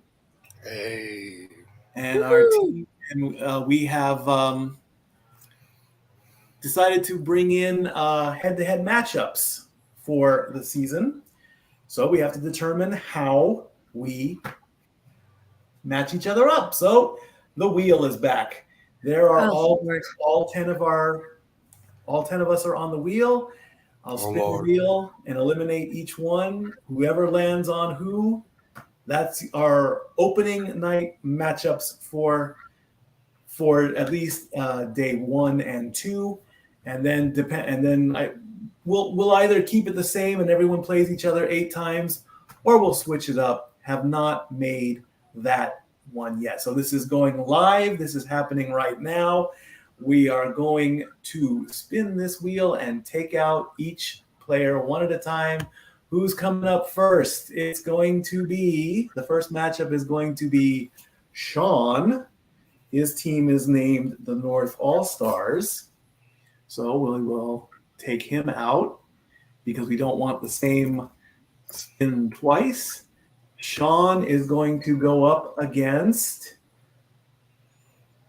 Hey. And our team, and we have decided to bring in head-to-head matchups for the season. So we have to determine how we match each other up. So the wheel is back. There are all 10 of us are on the wheel. I'll spin the wheel and eliminate each one. Whoever lands on who, that's our opening night matchups for at least day 1 and 2, and then we'll either keep it the same and everyone plays each other 8 times, or we'll switch it up. Have not made that one yet. So this is going live. This is happening right now. We are going to spin this wheel and take out each player one at a time. Who's coming up first? It's going to be, the first matchup is going to be Sean. His team is named the North All-Stars. So we will take him out because we don't want the same spin twice. Sean is going to go up against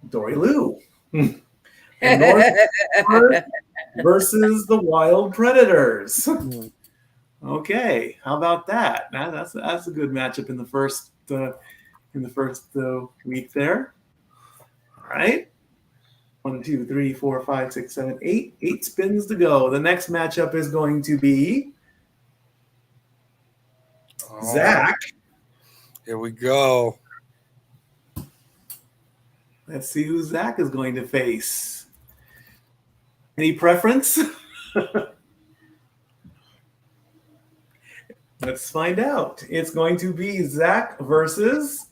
Dori Lou. The North versus the Wild Predators. Okay, how about that? That's a good matchup in the first week there. All right. 1, 2, 3, 4, 5, 6, 7, 8. 8 spins to go. The next matchup is going to be Zach. Here we go. Let's see who Zach is going to face. Any preference? Let's find out. It's going to be Zach versus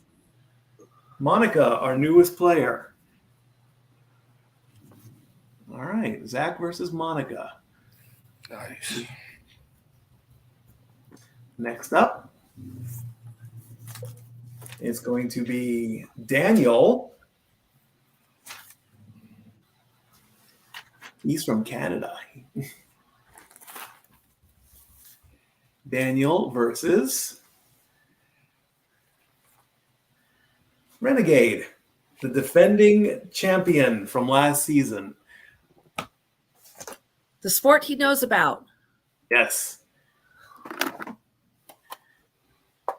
Monica, our newest player. All right, Zach versus Monica. Nice. Next up, it's going to be Daniel. He's from Canada. Daniel versus Renegade, the defending champion from last season. The sport he knows about. Yes.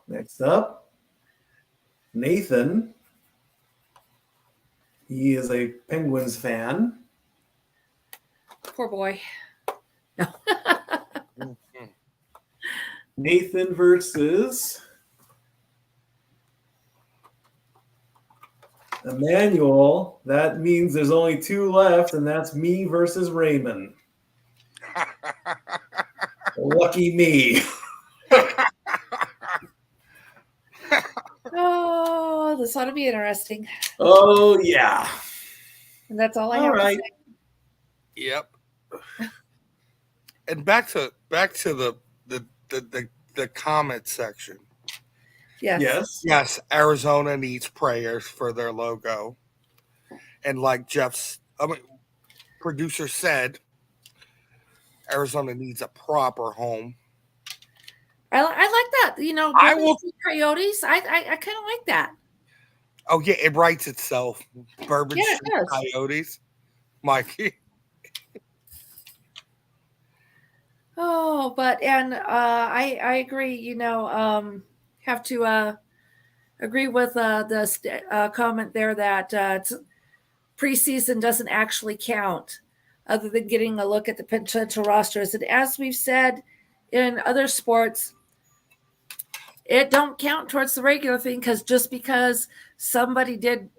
Next up, Nathan. He is a Penguins fan. Poor boy. Nathan versus Emmanuel. That means there's only 2 left, and that's me versus Raymond. Lucky me. Oh, this ought to be interesting. Oh, yeah. And that's all I have to say. Yep. And back to the comment section. Yes. Arizona needs prayers for their logo. And like producer said, Arizona needs a proper home. I like that. You know, I will Coyotes. I kind of like that. Oh yeah, it writes itself. Bourbon Yeah, it Street Coyotes, Mikey. Oh, but I agree. You know, have to agree with the comment there that preseason doesn't actually count, other than getting a look at the potential rosters. And as we've said in other sports, it don't count towards the regular thing, because somebody did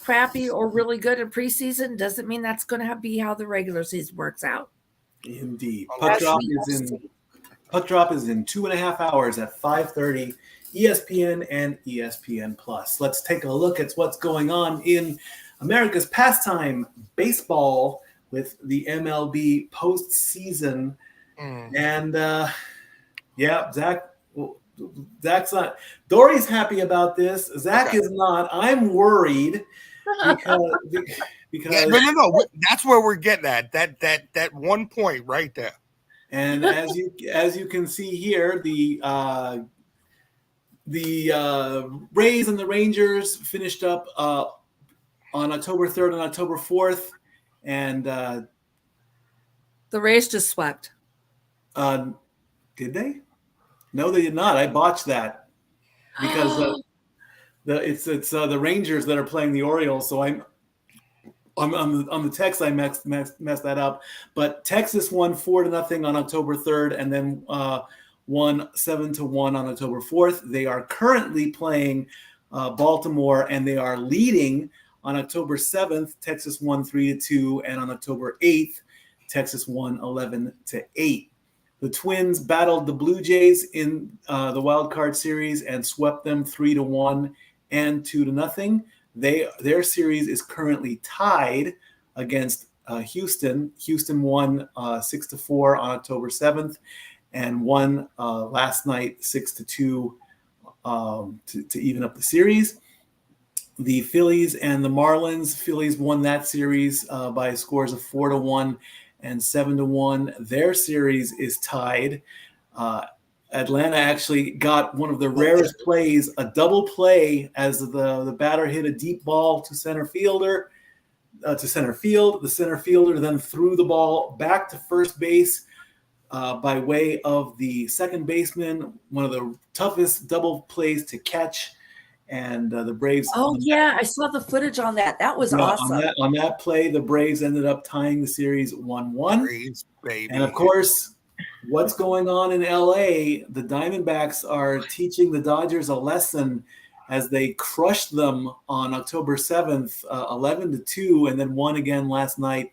crappy or really good in preseason doesn't mean that's going to be how the regular season works out. Indeed. Puck drop is in 2.5 hours at 5:30, ESPN and ESPN Plus. Let's take a look at what's going on in America's pastime, baseball, with the MLB postseason. And Zach's not. Dori's happy about this. Zach is not. I'm worried because no. That's where we're getting at. That 1 point right there. And as you can see here, the The Rays and the Rangers finished up on October 3rd and October 4th, and the Rays just swept. Did they? No, they did not. I botched that because it's the Rangers that are playing the Orioles. So I'm on the text. I messed that up. But Texas won 4-0 on October 3rd, and then won 7-1 on October 4th. They are currently playing Baltimore, and they are leading on October 7th. Texas won 3-2, and on October 8th, Texas won 11-8. The Twins battled the Blue Jays in the wild card series and swept them 3-1 and 2-0. Their series is currently tied against Houston. Houston won 6-4 on October 7th and won last night 6-2 to even up the series. The Phillies and the Marlins. Phillies won that series by scores of 4-1 and 7-1. Their series is tied. Atlanta actually got one of the rarest plays, a double play, as the batter hit a deep ball to center field. The center fielder then threw the ball back to first base by way of the second baseman. One of the toughest double plays to catch. And the Braves. Oh, yeah. I saw the footage on that. That was awesome. On that play, the Braves ended up tying the series 1-1. Braves, baby. And, of course, what's going on in L.A., the Diamondbacks are teaching the Dodgers a lesson as they crushed them on October 7th, 11-2, and then won again last night,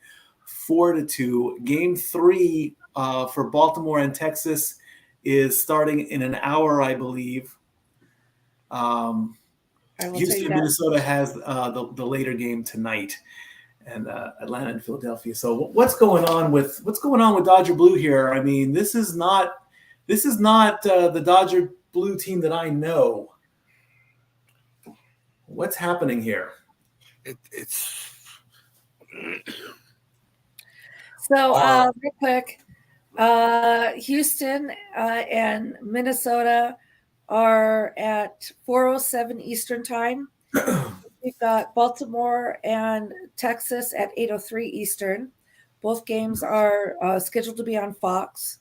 4-2. Game 3 for Baltimore and Texas is starting in an hour, I believe. Houston, Minnesota has the later game tonight, and Atlanta and Philadelphia. So what's going on with Dodger Blue here? I mean, this is not the Dodger Blue team that I know. What's happening here? It's so real quick. Houston and Minnesota are at 4:07 Eastern time. We've got Baltimore and Texas at 8:03 Eastern. Both games are scheduled to be on Fox.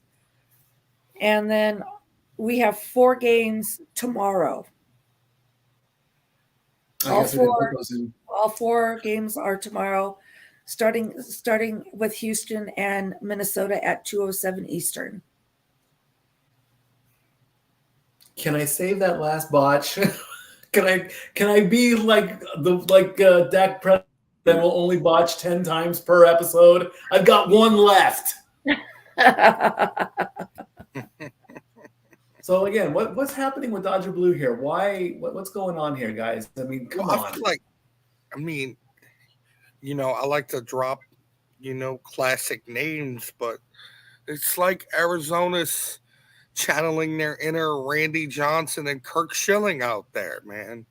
And then we have 4 games tomorrow. All 4 games are tomorrow, starting with Houston and Minnesota at 2:07 Eastern. Can I save that last botch? Can I be like Dak Prescott that will only botch 10 times per episode? I've got one left. So again, what's happening with Dodger Blue here? What's going on here, guys? I mean, come on. I like to drop, classic names, but it's like Arizona's channeling their inner Randy Johnson and Kirk Schilling out there, man.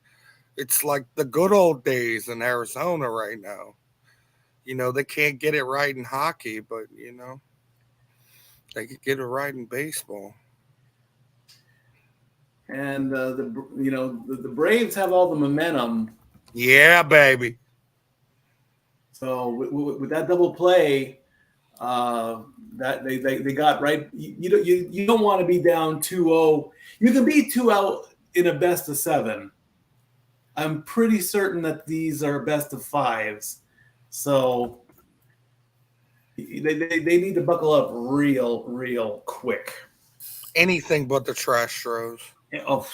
It's like the good old days in Arizona right now. They can't get it right in hockey, but, they could get it right in baseball. And the Braves have all the momentum. Yeah, baby. So with that double play, that they got right. You don't want to be down 2-0. You can be 2-0 in a best of 7. I'm pretty certain that these are best of 5s. So they need to buckle up real quick. Anything but the trash throws. Oh,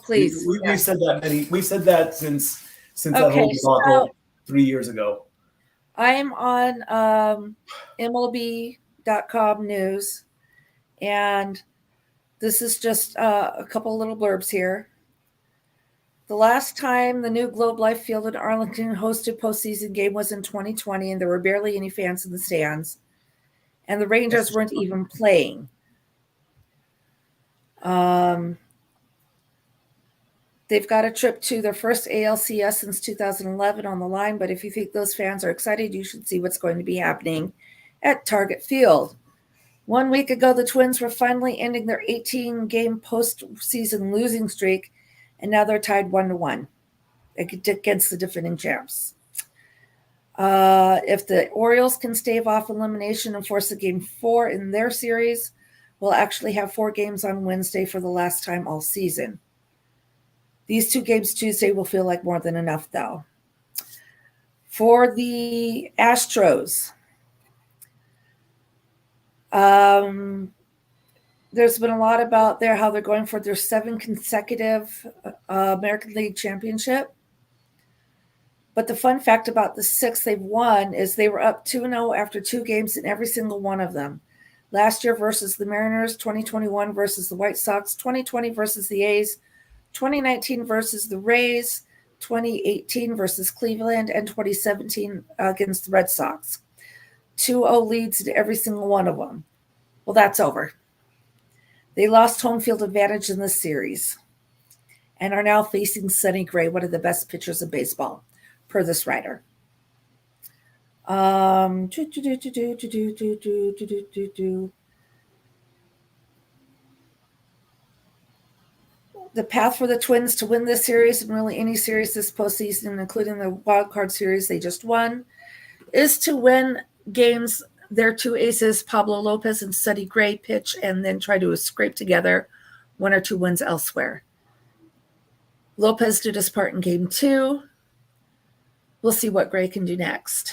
please. We've said that we've said that since that whole debacle 3 years ago. I'm on MLB.com news, and this is just a couple little blurbs here. The last time the new Globe Life Field in Arlington hosted postseason game was in 2020, and there were barely any fans in the stands, and the Rangers weren't even playing. They've got a trip to their first ALCS since 2011 on the line, but if you think those fans are excited, you should see what's going to be happening at Target Field. 1 week ago, the Twins were finally ending their 18-game postseason losing streak, and now they're tied 1-1 against the defending champs. If the Orioles can stave off elimination and force a Game 4 in their series, we'll actually have 4 games on Wednesday for the last time all season. These 2 games Tuesday will feel like more than enough, though. For the Astros, there's been a lot about how they're going for their 7th consecutive American League championship. But the fun fact about the 6 they've won is they were up 2-0 after 2 games in every single one of them. Last year versus the Mariners, 2021 versus the White Sox, 2020 versus the A's, 2019 versus the Rays, 2018 versus Cleveland, and 2017 against the Red Sox. 2-0 leads in every single one of them. Well, that's over. They lost home field advantage in this series and are now facing Sonny Gray, one of the best pitchers in baseball, per this writer. The path for the Twins to win this series and really any series this postseason, including the wild card series they just won, is to win games their 2 aces, Pablo Lopez and Sonny Gray, pitch and then try to scrape together 1 or 2 wins elsewhere. Lopez did his part in Game 2. We'll see what Gray can do next.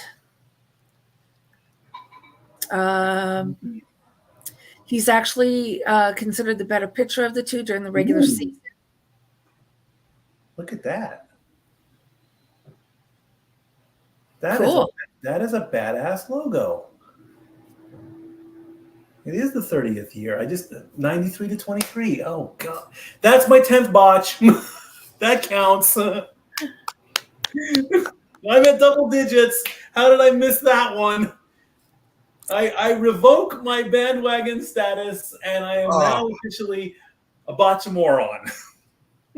He's actually considered the better pitcher of the 2 during the regular season. Look at that. That is a badass logo. It is the 30th year. 93-23. Oh, God. That's my 10th botch. That counts. I'm at double digits. How did I miss that one? I revoke my bandwagon status, and I am now officially a botchamoron.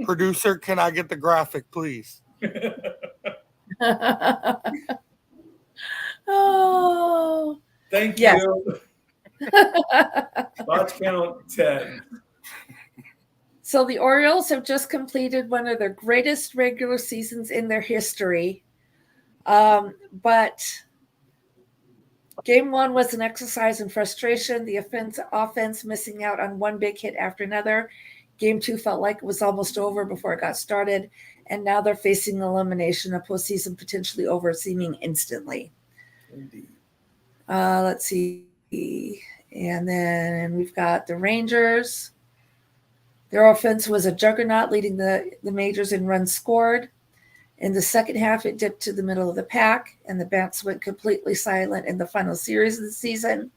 Producer, can I get the graphic, please? Oh. Thank yes. you. Botch count 10. So the Orioles have just completed one of their greatest regular seasons in their history. But Game 1 was an exercise in frustration, the offense missing out on one big hit after another. Game 2 felt like it was almost over before it got started, and now they're facing elimination, a postseason potentially over seeming instantly. Indeed. Let's see. And then we've got the Rangers. Their offense was a juggernaut, leading the majors in runs scored. In the second half, it dipped to the middle of the pack, and the Bats went completely silent in the final series of the season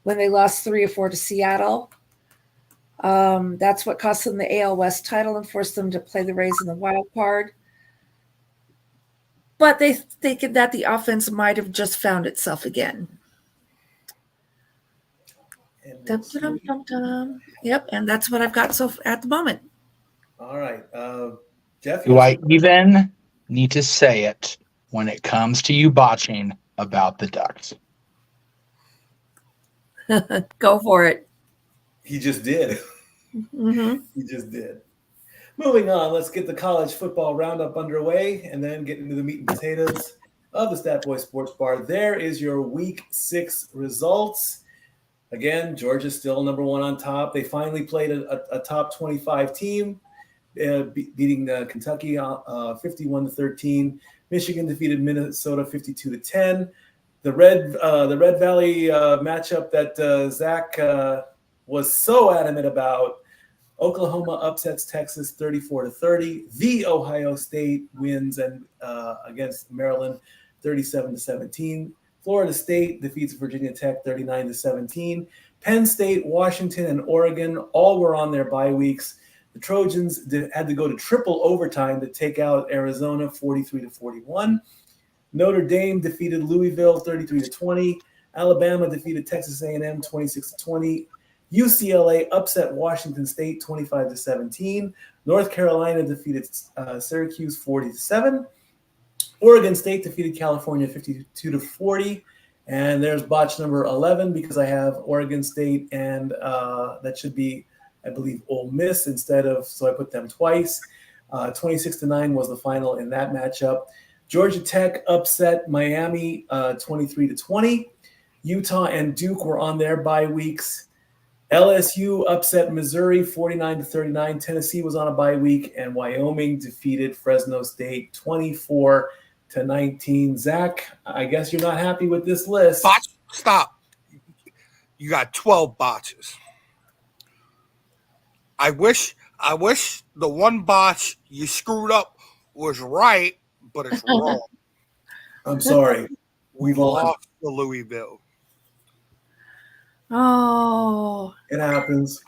when they lost 3-4 to Seattle. That's what cost them the AL West title and forced them to play the Rays in the wild card. But they think that the offense might have just found itself again. Yep, and that's what I've got at the moment. All right. Jeff? Do I even need to say it when it comes to you botching about the Ducks? Go for it. He just did. Mm-hmm. He just did. Moving on, let's get the college football roundup underway and then get into the meat and potatoes of the Stat Boy Sports Bar. There is your Week 6 results. Again, Georgia's still number 1 on top. They finally played a top 25 team, beating Kentucky 51-13. Michigan defeated Minnesota 52-10. The Red Valley matchup that Zach was so adamant about. Oklahoma upsets Texas 34-30. The Ohio State wins against Maryland 37-17. Florida State defeats Virginia Tech 39-17. Penn State, Washington, and Oregon all were on their bye weeks. The Trojans had to go to triple overtime to take out Arizona 43-41. Notre Dame defeated Louisville 33-20. Alabama defeated Texas A&M 26-20. UCLA upset Washington State 25-17. North Carolina defeated Syracuse 40-7. Oregon State defeated California 52-40. And there's botch number 11 because I have Oregon State and that should be, I believe, Ole Miss instead of, so I put them twice. 26-9 was the final in that matchup. Georgia Tech upset Miami 23-20. Utah and Duke were on their bye weeks. LSU upset Missouri 49-39. Tennessee was on a bye week, and Wyoming defeated Fresno State 24-19. Zach, I guess you're not happy with this list. Botch, stop. You got 12 botches. I wish the one botch you screwed up was right, but it's wrong. I'm sorry. We lost to Louisville. Oh. It happens.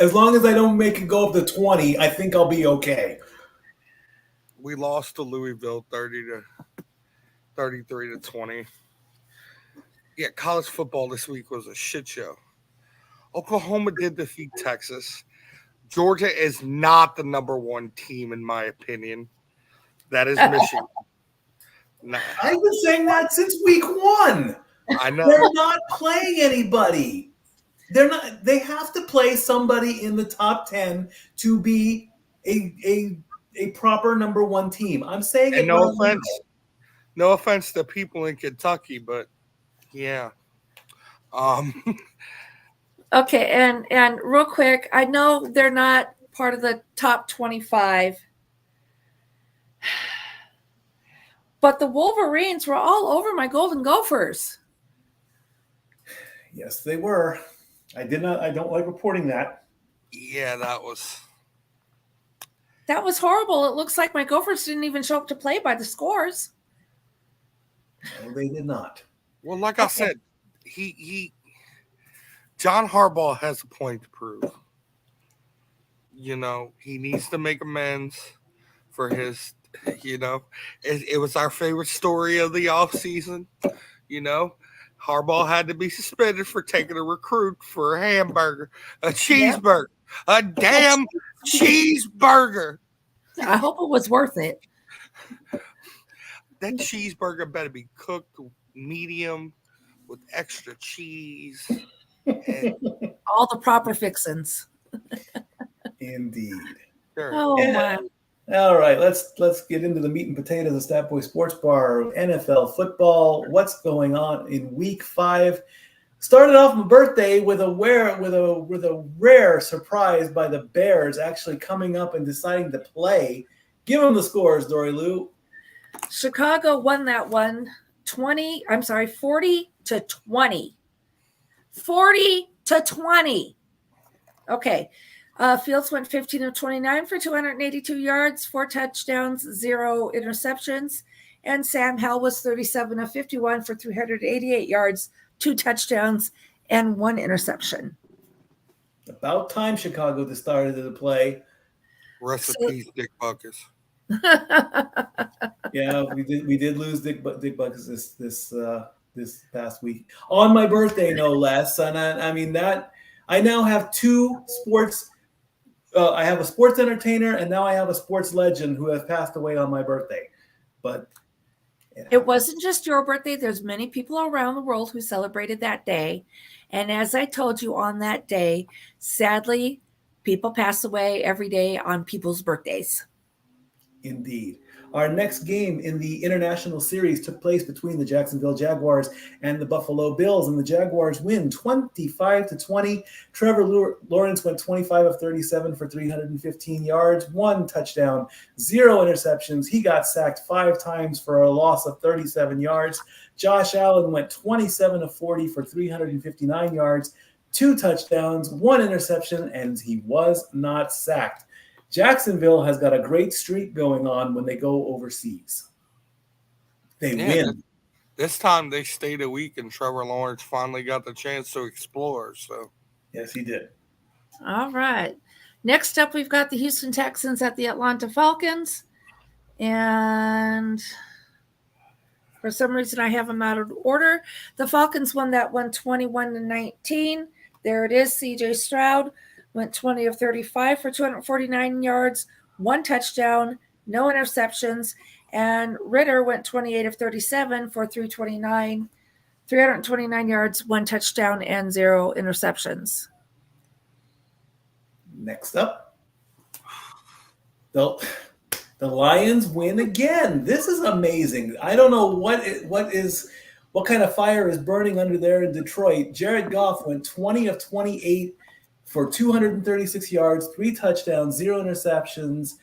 As long as I don't make it go up to 20, I think I'll be okay. We lost to Louisville 33-20. Yeah, college football this week was a shit show. Oklahoma did defeat Texas. Georgia is not the number one team, in my opinion. That is Michigan. Nah. I've been saying that since week 1. I know. They're not playing anybody. They're not. They have to play somebody in the top 10 to be a proper number one team. I'm saying and it. No offense to people in Kentucky, but yeah. Okay, and real quick, I know they're not part of the top 25, but the Wolverines were all over my Golden Gophers. Yes, they were. I don't like reporting that. Yeah, that was horrible. It looks like my Gophers didn't even show up to play by the scores. No, they did not. Well, like I said, John Harbaugh has a point to prove. You know, he needs to make amends for his, it was our favorite story of the offseason. Harbaugh had to be suspended for taking a recruit for a hamburger, a cheeseburger, a damn cheeseburger. I hope it was worth it. That cheeseburger better be cooked medium with extra cheese. And all the proper fixins. Indeed. Sure. Oh my. All right, let's get into the meat and potatoes of Stat Boy Sports Bar. NFL football. What's going on in Week 5? Started off my birthday with a rare surprise by the Bears actually coming up and deciding to play. Give them the scores, Dori Lou. Chicago won that one 40-20. 40-20. Okay. Fields went 15 of 29 for 282 yards, 4 touchdowns, 0 interceptions. And Sam Howell was 37 of 51 for 388 yards, 2 touchdowns, and 1 interception. About time Chicago started to play. Rest in peace, Dick Buckus. Yeah, we did lose Dick Buckus this past week on my birthday, no less. And I now have 2 sports. I have a sports entertainer, and now I have a sports legend who has passed away on my birthday. But it wasn't just your birthday. There's many people around the world who celebrated that day. And as I told you on that day, sadly, people pass away every day on people's birthdays. Indeed. Our next game in the international series took place between the Jacksonville Jaguars and the Buffalo Bills, and the Jaguars win 25-20. Trevor Lawrence went 25 of 37 for 315 yards, 1 touchdown, 0 interceptions. He got sacked 5 times for a loss of 37 yards. Josh Allen went 27 of 40 for 359 yards, 2 touchdowns, 1 interception, and he was not sacked. Jacksonville has got a great streak going on when they go overseas. They win. This time they stayed a week, and Trevor Lawrence finally got the chance to explore. So, yes, he did. All right. Next up, we've got the Houston Texans at the Atlanta Falcons. And for some reason, I have them out of order. The Falcons won that one 21-19. There it is, C.J. Stroud. Went 20 of 35 for 249 yards, 1 touchdown, no interceptions. And Ritter went 28 of 37 for 329. 329 yards, 1 touchdown, and 0 interceptions. Next up, the Lions win again. This is amazing. I don't know what kind of fire is burning under there in Detroit. Jared Goff went 20 of 28 for 236 yards, 3 touchdowns, 0 interceptions,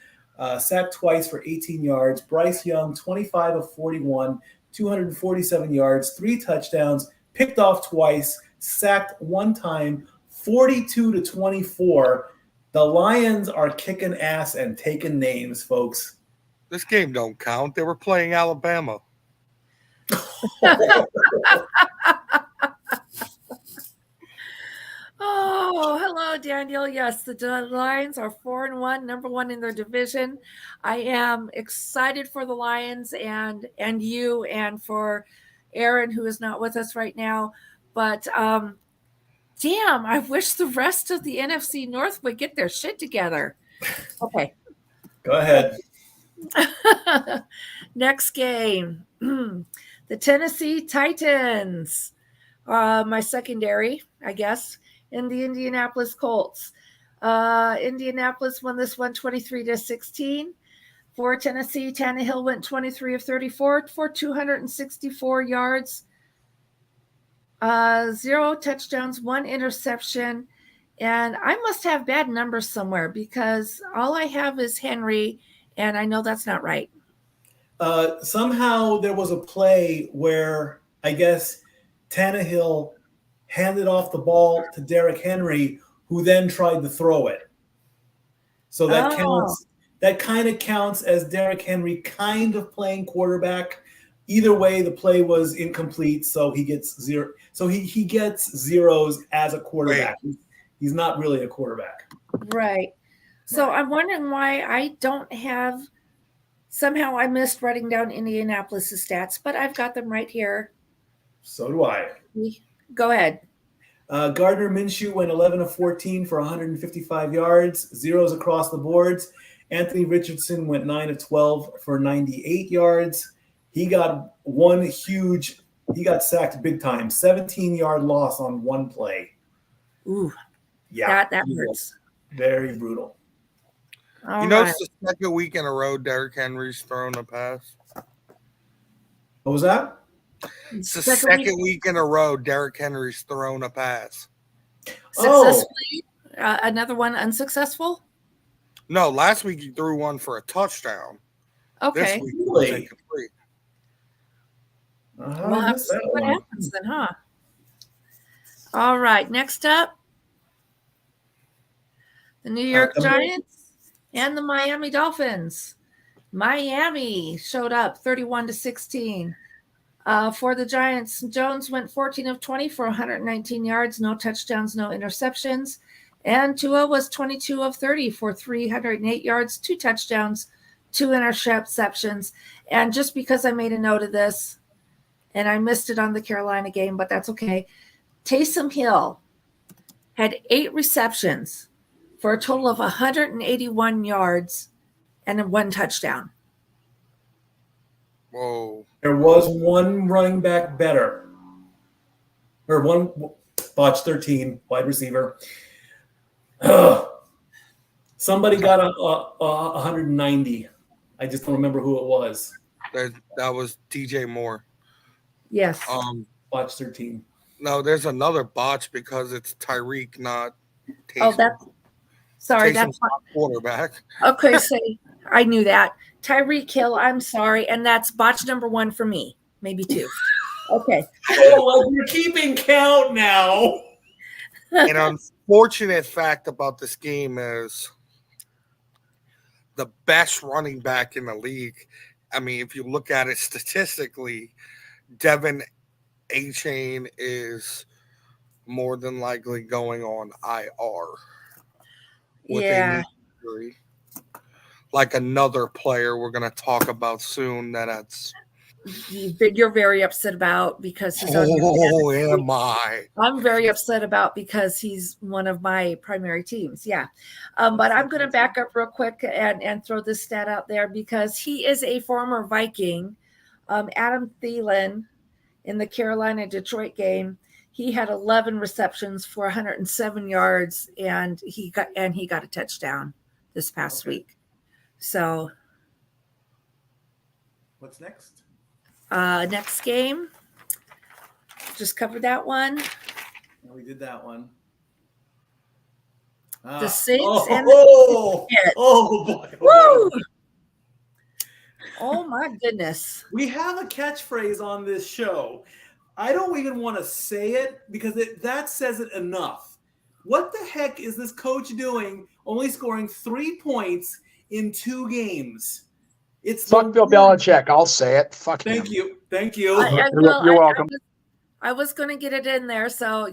sacked twice for 18 yards. Bryce Young, 25 of 41, 247 yards, 3 touchdowns, picked off twice, sacked 1 time, 42-24. The Lions are kicking ass and taking names, folks. This game don't count. They were playing Alabama. Oh, hello, Daniel. Yes, the Lions are 4-1, number 1 in their division. I am excited for the Lions and you, and for Aaron, who is not with us right now. But damn, I wish the rest of the NFC North would get their shit together. Okay. Go ahead. Next game. The Tennessee Titans. My secondary, I guess, in the Indianapolis Colts. Indianapolis won this one 23-16. For Tennessee, Tannehill went 23 of 34 for 264 yards. 0 touchdowns, 1 interception. And I must have bad numbers somewhere because all I have is Henry, and I know that's not right. Somehow there was a play where I guess Tannehill handed off the ball to Derrick Henry, who then tried to throw it. So that counts. That kind of counts as Derrick Henry kind of playing quarterback. Either way, the play was incomplete, so he gets 0. So he gets zeros as a quarterback. He's not really a quarterback. Right. So I'm wondering why I don't have. Somehow I missed writing down Indianapolis' stats, but I've got them right here. So do I. Go ahead. Gardner Minshew went 11 of 14 for 155 yards, zeros across the boards. Anthony Richardson went 9 of 12 for 98 yards. He got he got sacked big time, 17-yard loss on 1 play. Ooh, yeah, that hurts. Very brutal. You know, it's the second week in a row Derrick Henry's thrown a pass. What was that? It's the second week in a row Derrick Henry's thrown a pass. Successfully? Another one unsuccessful? No, last week he threw one for a touchdown. Okay. This week he was incomplete. We'll have to see what happens then, huh? All right. Next up, the New York Giants and the Miami Dolphins. Miami showed up 31-16. For the Giants, Jones went 14 of 20 for 119 yards, no touchdowns, no interceptions. And Tua was 22 of 30 for 308 yards, 2 touchdowns, 2 interceptions. And just because I made a note of this, and I missed it on the Carolina game, but that's okay. Taysom Hill had 8 receptions for a total of 181 yards and 1 touchdown. Whoa. There was one running back better. Or one botch 13, wide receiver. Somebody got a 190. I just don't remember who it was. That was DJ Moore. Yes. Botch 13. No, there's another botch because it's Tyreek, not Taysom. Oh, that's sorry. Taysom's not quarterback. Okay, so I knew that. Tyreek Hill, I'm sorry. And that's botch number 1 for me. Maybe 2. Okay. Oh, well, you're keeping count now. An unfortunate fact about this game is the best running back in the league. I mean, if you look at it statistically, Devin A-Chain is more than likely going on IR with a knee injury. Like another player we're going to talk about soon that's you're very upset about because he's on your am I? I'm very upset about because he's one of my primary teams. Yeah. But I'm going to back up real quick and throw this stat out there because he is a former Viking. Adam Thielen in the Carolina-Detroit game. He had 11 receptions for 107 yards, and he got a touchdown this past week. So, what's next? Next game, just covered that one. We did that one. The Saints and the boy! Woo! Oh my goodness! We have a catchphrase on this show. I don't even want to say it because that says it enough. What the heck is this coach doing? Only scoring 3 points in 2 games. It's fuck Bill Belichick. I'll say it. Fuck him. Thank you. You're welcome. I was going to get it in there, so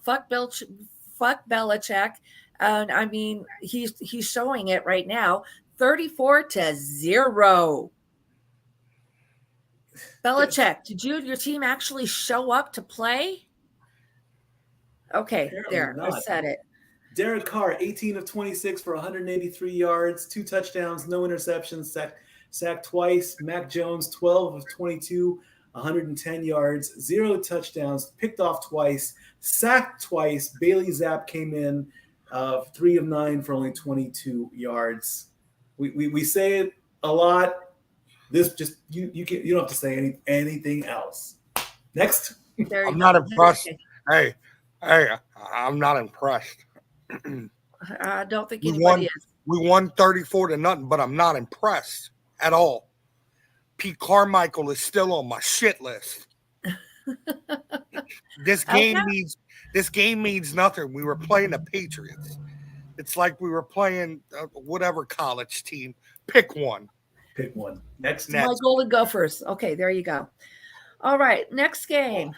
fuck Belichick. And I mean, he's showing it right now. 34-0. Belichick, did you and your team actually show up to play? Okay, Apparently there. not. I said it. Derek Carr, 18 of 26 for 183 yards, 2 touchdowns, no interceptions, sacked twice. Mac Jones, 12 of 22, 110 yards, 0 touchdowns, picked off twice, sacked twice. Bailey Zapp came in 3 of 9 for only 22 yards. We say it a lot. This just you don't have to say anything else. Next. I'm not impressed. Hey, I'm not impressed. I don't think anybody is. We won 34-0, but I'm not impressed at all. Pete Carmichael is still on my shit list. This game means nothing. We were playing the Patriots. It's like we were playing whatever college team. Pick one. Next. My Golden Gophers. Okay, there you go. All right, next game.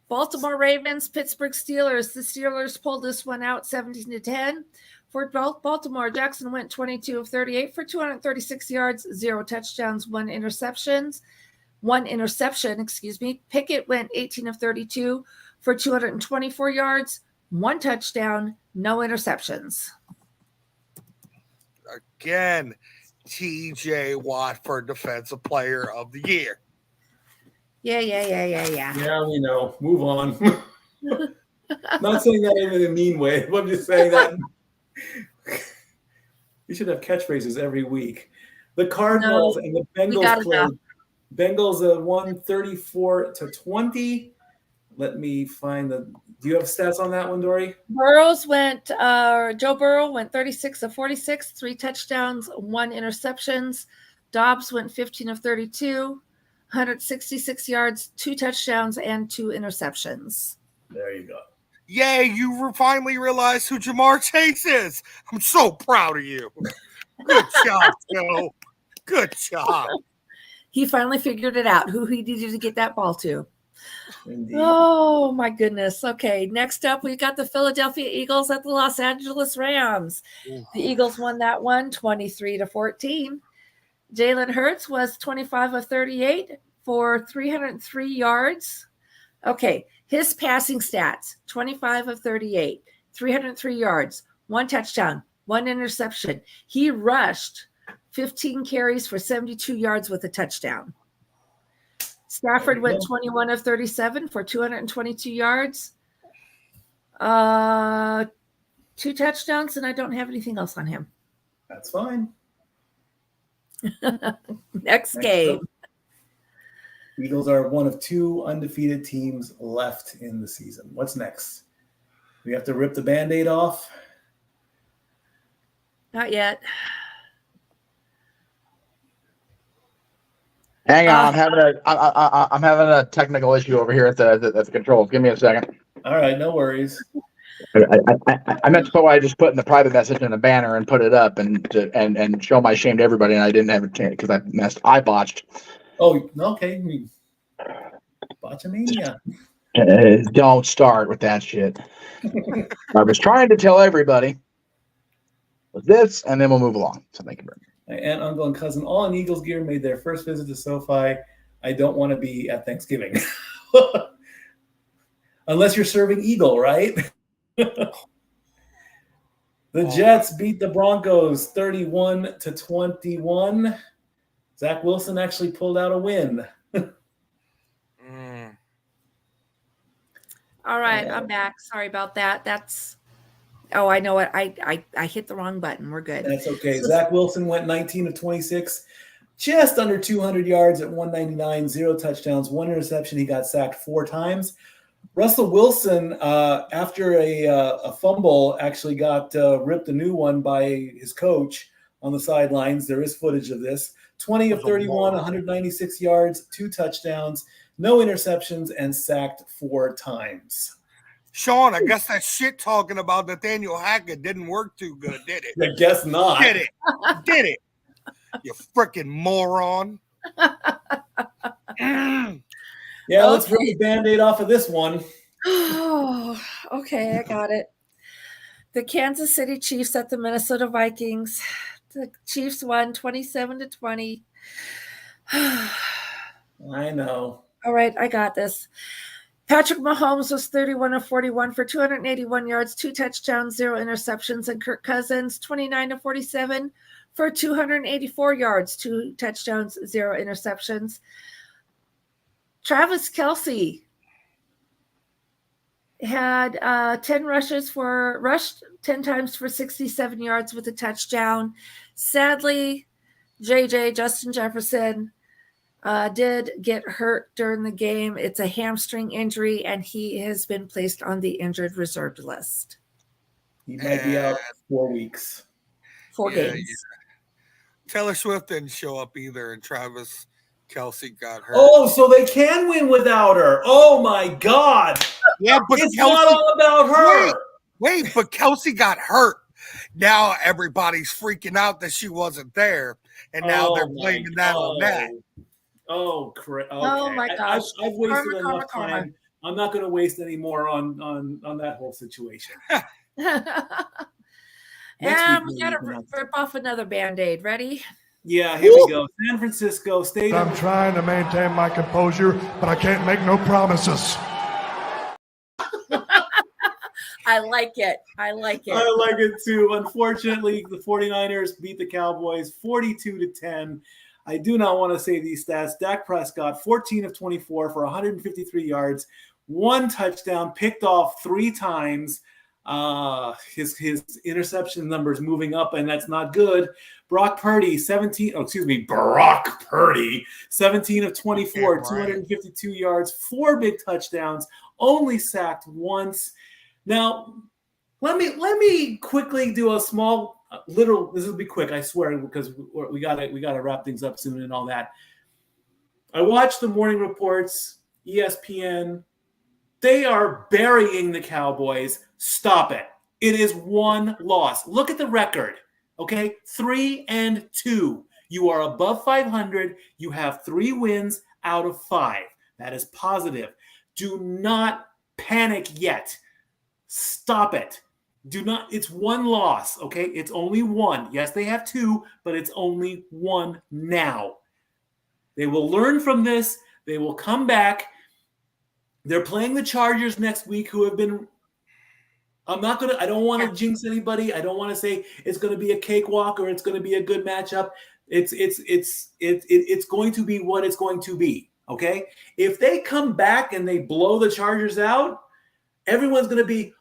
Baltimore Ravens, Pittsburgh Steelers. The Steelers pulled this one out 17-10. For Baltimore, Jackson went 22 of 38 for 236 yards, 0 touchdowns, 1 interception. Pickett went 18 of 32 for 224 yards, 1 touchdown, no interceptions. Again, TJ Watt for Defensive Player of the Year. Yeah. Yeah, we know. Move on. Not saying that in a mean way. I'm just saying that we should have catchphrases every week. The Cardinals and the Bengals played. Bengals won 34-20. Let me find do you have stats on that one, Dori? Joe Burrow went 36 of 46, 3 touchdowns, 1 interceptions. Dobbs went 15 of 32, 166 yards, 2 touchdowns, and 2 interceptions. There you go. Yay, you finally realized who Jamar Chase is. I'm so proud of you. Good job, Joe. Good job. He finally figured it out, who he needed to get that ball to. Indeed. Oh, my goodness. Okay, next up, we got the Philadelphia Eagles at the Los Angeles Rams. The Eagles won that one 23-14. Jalen Hurts was 25 of 38 for 303 yards. Okay, his passing stats, 25 of 38, 303 yards, 1 touchdown, 1 interception. He rushed 15 carries for 72 yards with a touchdown. Stafford went 21 of 37 for 222 yards, 2 touchdowns, and I don't have anything else on him. That's fine. Next game. Up. Eagles are one of 2 undefeated teams left in the season. What's next? We have to rip the Band-Aid off? Not yet. Hang on, I'm having a technical issue over here at the controls. Give me a second. All right, no worries. I meant to put what I just put in the private message in a banner and put it up and show my shame to everybody, and I didn't have a chance because I botched. Oh, okay. Botchamania. Don't start with that shit. I was trying to tell everybody with this, and then we'll move along. So thank you very much. My aunt, uncle, and cousin, all in Eagles gear, made their first visit to SoFi. I don't want to be at Thanksgiving. Unless you're serving Eagle, right? The Jets beat the Broncos 31-21. Zach Wilson actually pulled out a win. All right, I'm back. Sorry about that. Oh, I know what. I hit the wrong button. We're good. That's okay. Zach Wilson went 19 of 26, just under 200 yards at 199, 0 touchdowns, 1 interception. He got sacked 4 times. Russell Wilson, after a fumble, actually got ripped a new one by his coach on the sidelines. There is footage of this. 20 of 31, 196 yards, 2 touchdowns, no interceptions, and sacked 4 times. Sean, I guess that shit talking about Nathaniel Hackett didn't work too good, did it? I guess not. Did it? Did it? You freaking moron. Yeah, let's rip the Band-Aid off of this one. Oh, okay, I got it. The Kansas City Chiefs at the Minnesota Vikings. The Chiefs won 27-20. I know. All right, I got this. Patrick Mahomes was 31 of 41 for 281 yards, 2 touchdowns, 0 interceptions, and Kirk Cousins 29 of 47 for 284 yards, 2 touchdowns, 0 interceptions. Travis Kelce had 10 rushed 10 times for 67 yards with a touchdown. Sadly, Justin Jefferson, did get hurt during the game. It's a hamstring injury, and he has been placed on the injured reserved list. He might be out 4 weeks. 4 games. Yeah. Taylor Swift didn't show up either, and Travis Kelce got hurt. Oh, so they can win without her. Oh, my God. Yeah, but it's not all about her. Wait, but Kelce got hurt. Now everybody's freaking out that she wasn't there, and now they're blaming that on that. Oh, correct. Okay. Oh my gosh! I've wasted enough time. I'm not going to waste any more on that whole situation. And we got to rip off another Band-Aid. Ready? Yeah, here we go. San Francisco State. I'm trying to maintain my composure, but I can't make no promises. I like it. I like it too. Unfortunately, the 49ers beat the Cowboys 42-10. I do not want to say these stats. Dak Prescott, 14 of 24 for 153 yards, 1 touchdown, picked off 3 times. His interception numbers moving up, and that's not good. Brock Purdy, 17 of 24, 252 yards, 4 big touchdowns, only sacked once. Now, let me quickly do a small this will be quick, I swear, because we gotta wrap things up soon and all that. I watched the morning reports, ESPN. They are burying the Cowboys. Stop it. It is 1 loss. Look at the record. Okay, 3-2. You are above 500. You have 3 wins out of 5. That is positive. Do not panic yet. Stop it. It's 1 loss, okay? It's only 1. Yes, they have 2, but it's only 1 now. They will learn from this. They will come back. They're playing the Chargers next week, who have been I don't want to jinx anybody. I don't want to say it's going to be a cakewalk or it's going to be a good matchup. It's going to be what it's going to be, okay? If they come back and they blow the Chargers out, everyone's going to be,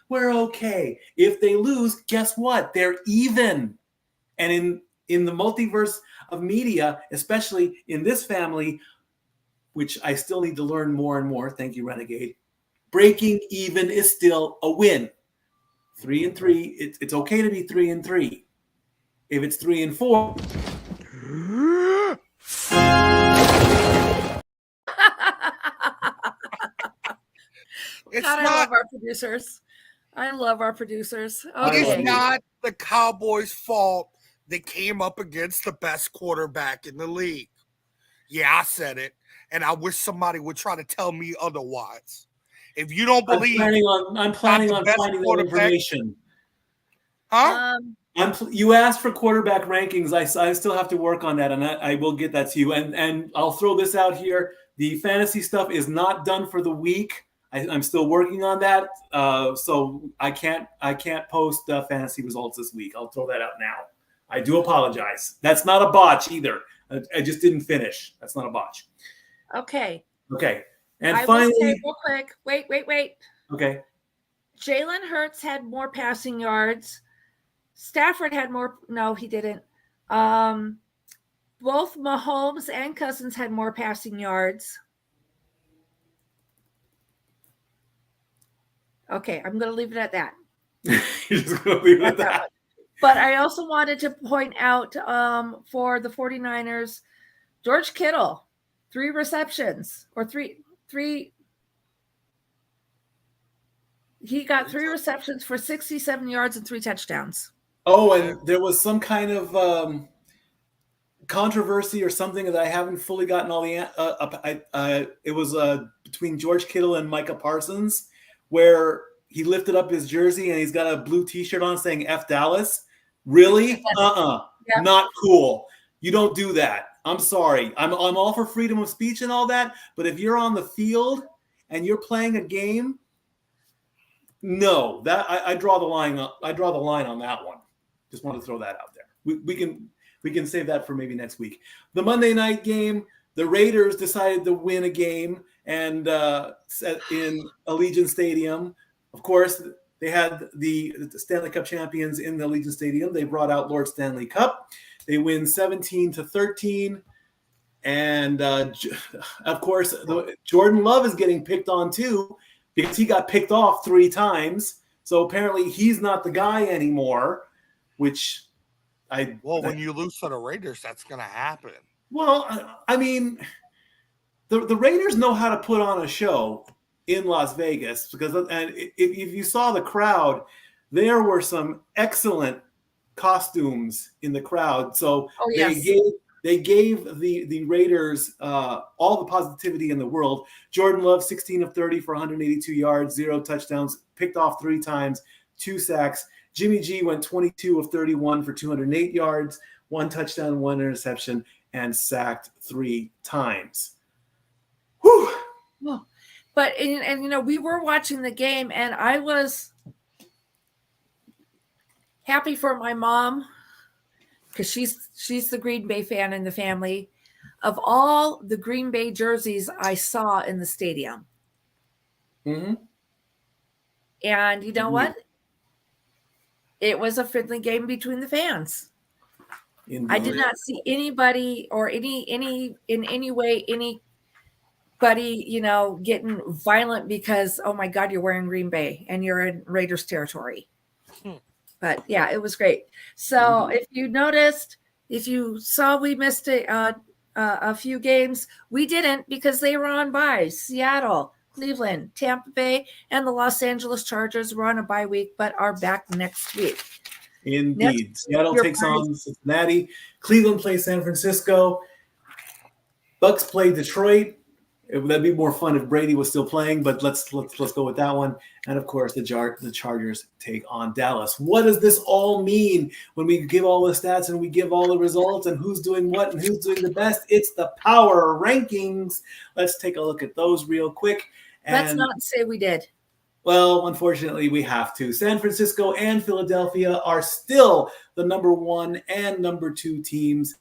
we're okay. If they lose, guess what? They're even. And in the multiverse of media, especially in this family, which I still need to learn more and more, thank you, Renegade, breaking even is still a win. 3-3, it's okay to be 3-3. If it's 3-4, I love our producers. I love our producers. Okay. It's not the Cowboys' fault they came up against the best quarterback in the league. Yeah, I said it, and I wish somebody would try to tell me otherwise. If you don't believe, I'm planning on finding that information. Huh? You asked for quarterback rankings. I still have to work on that, and I will get that to you. And I'll throw this out here: the fantasy stuff is not done for the week. I'm still working on that, so I can't post fantasy results this week. I'll throw that out now. I do apologize. That's not a botch either. I just didn't finish. That's not a botch. Okay. And I finally, will say real quick. Wait. Okay. Jalen Hurts had more passing yards. Stafford had more. No, he didn't. Both Mahomes and Cousins had more passing yards. Okay, I'm going to leave it at that. You're just going to leave it at that. But I also wanted to point out for the 49ers, George Kittle, 3 receptions or three. He got 3 receptions for 67 yards and 3 touchdowns. Oh, and there was some kind of controversy or something that I haven't fully gotten all the. It was between George Kittle and Micah Parsons, where he lifted up his jersey and he's got a blue T-shirt on saying "F Dallas." Really? Yep. Not cool. You don't do that. I'm sorry. I'm all for freedom of speech and all that, but if you're on the field and you're playing a game, no, that I draw the line. I draw the line on that one. Just want to throw that out there. We can save that for maybe next week. The Monday night game, the Raiders decided to win a game and in Allegiant Stadium. Of course, they had the Stanley Cup champions in the Allegiant Stadium. They brought out Lord Stanley Cup. They win 17-13. And, of course, Jordan Love is getting picked on too because he got picked off 3 times. So apparently he's not the guy anymore, which when you lose to the Raiders, that's going to happen. Well, I mean, the Raiders know how to put on a show in Las Vegas because if you saw the crowd, there were some excellent costumes in the crowd. So they gave the Raiders all the positivity in the world. Jordan Love, 16 of 30 for 182 yards, 0 touchdowns, picked off 3 times, 2 sacks. Jimmy G went 22 of 31 for 208 yards, 1 touchdown, 1 interception, and sacked 3 times. Whew. Well, but and we were watching the game, and I was happy for my mom because she's the Green Bay fan in the family. Of all the Green Bay jerseys I saw in the stadium, mm-hmm. And you know what? It was a friendly game between the fans. Indeed. I did not see anybody or in any way anybody, getting violent because, oh my God, you're wearing Green Bay and you're in Raiders territory. But yeah, it was great. So if you noticed, if you saw we missed a few games, we didn't because they were on byes. Seattle, Cleveland, Tampa Bay, and the Los Angeles Chargers were on a bye week, but are back next week. Indeed. Seattle takes on Cincinnati. Cleveland plays San Francisco. Bucks play Detroit. That'd be more fun if Brady was still playing, but let's go with that one. And of course, the Chargers take on Dallas. What does this all mean when we give all the stats and we give all the results and who's doing what and who's doing the best? It's the power rankings. Let's take a look at those real quick. Let's not say we did. Well, unfortunately, we have to. San Francisco and Philadelphia are still the number 1 and number 2 teams.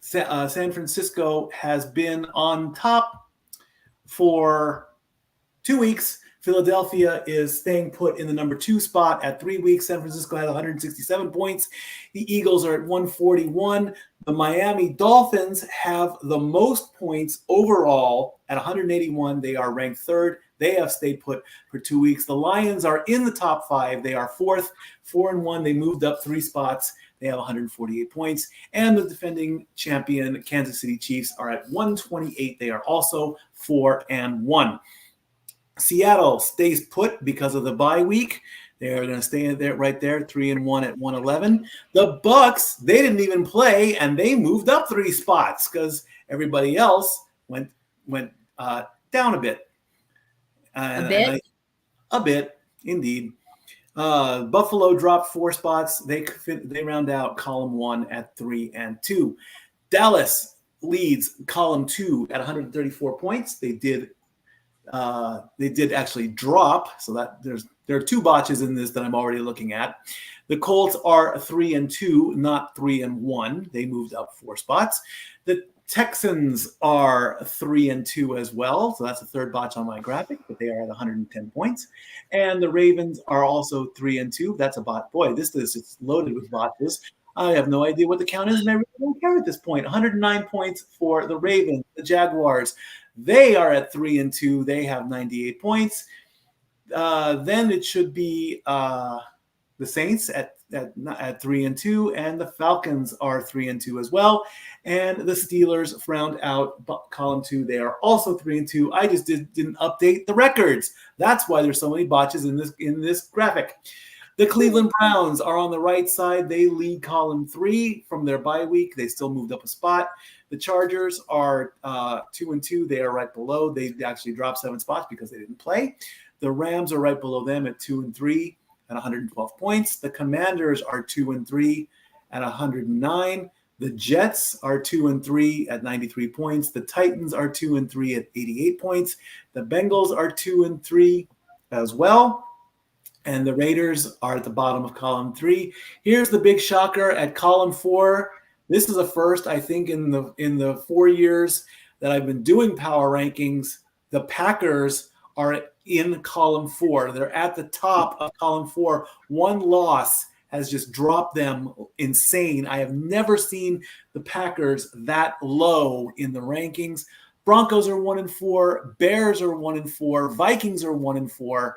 San Francisco has been on top for 2 weeks. Philadelphia is staying put in the number 2 spot at 3 weeks. San Francisco had 167 points. The Eagles are at 141. The Miami Dolphins have the most points overall at 181. They are ranked 3rd. They have stayed put for 2 weeks. The Lions are in the top 5. They are 4th, 4-1. They moved up 3 spots. They have 148 points. And the defending champion, Kansas City Chiefs, are at 128. They are also 4-1. Seattle stays put because of the bye week. They are going to stay there right there, 3-1 at 111. The Bucks, they didn't even play, and they moved up 3 spots because everybody else went down a bit. A bit, indeed. Buffalo dropped 4 spots. They round out column 1 at 3-2. Dallas leads column 2 at 134 points. They did actually drop, so that there are 2 botches in this that I'm already looking at. The Colts are 3-2, not 3-1. They moved up 4 spots. The Texans are 3-2 as well. So that's the third botch on my graphic, but they are at 110 points. And the Ravens are also 3-2. That's a bot. Boy, this is loaded with botches. I have no idea what the count is, and I really don't care at this point. 109 points for the Ravens. The Jaguars, they are at 3-2. They have 98 points. Then it should be the Saints at 3-2, and the Falcons are 3-2 as well. And the Steelers round out column 2. They are also 3-2. I just didn't update the records. That's why there's so many botches in this graphic. The Cleveland Browns are on the right side. They lead column 3 from their bye week. They still moved up a spot. The Chargers are 2-2. They are right below. They actually dropped 7 spots because they didn't play. The Rams are right below them at 2-3 at 112 points. The Commanders are 2-3 at 109. The Jets are 2-3 at 93 points. The Titans are 2-3 at 88 points. The Bengals are 2-3 as well. And the Raiders are at the bottom of column 3. Here's the big shocker at column 4. This is a first, I think, in the 4 years that I've been doing power rankings. The Packers are in column 4. They're at the top of column 4. One loss has just dropped them insane. I have never seen the Packers that low in the rankings. Broncos are 1-4. Bears are 1-4. Vikings are 1-4.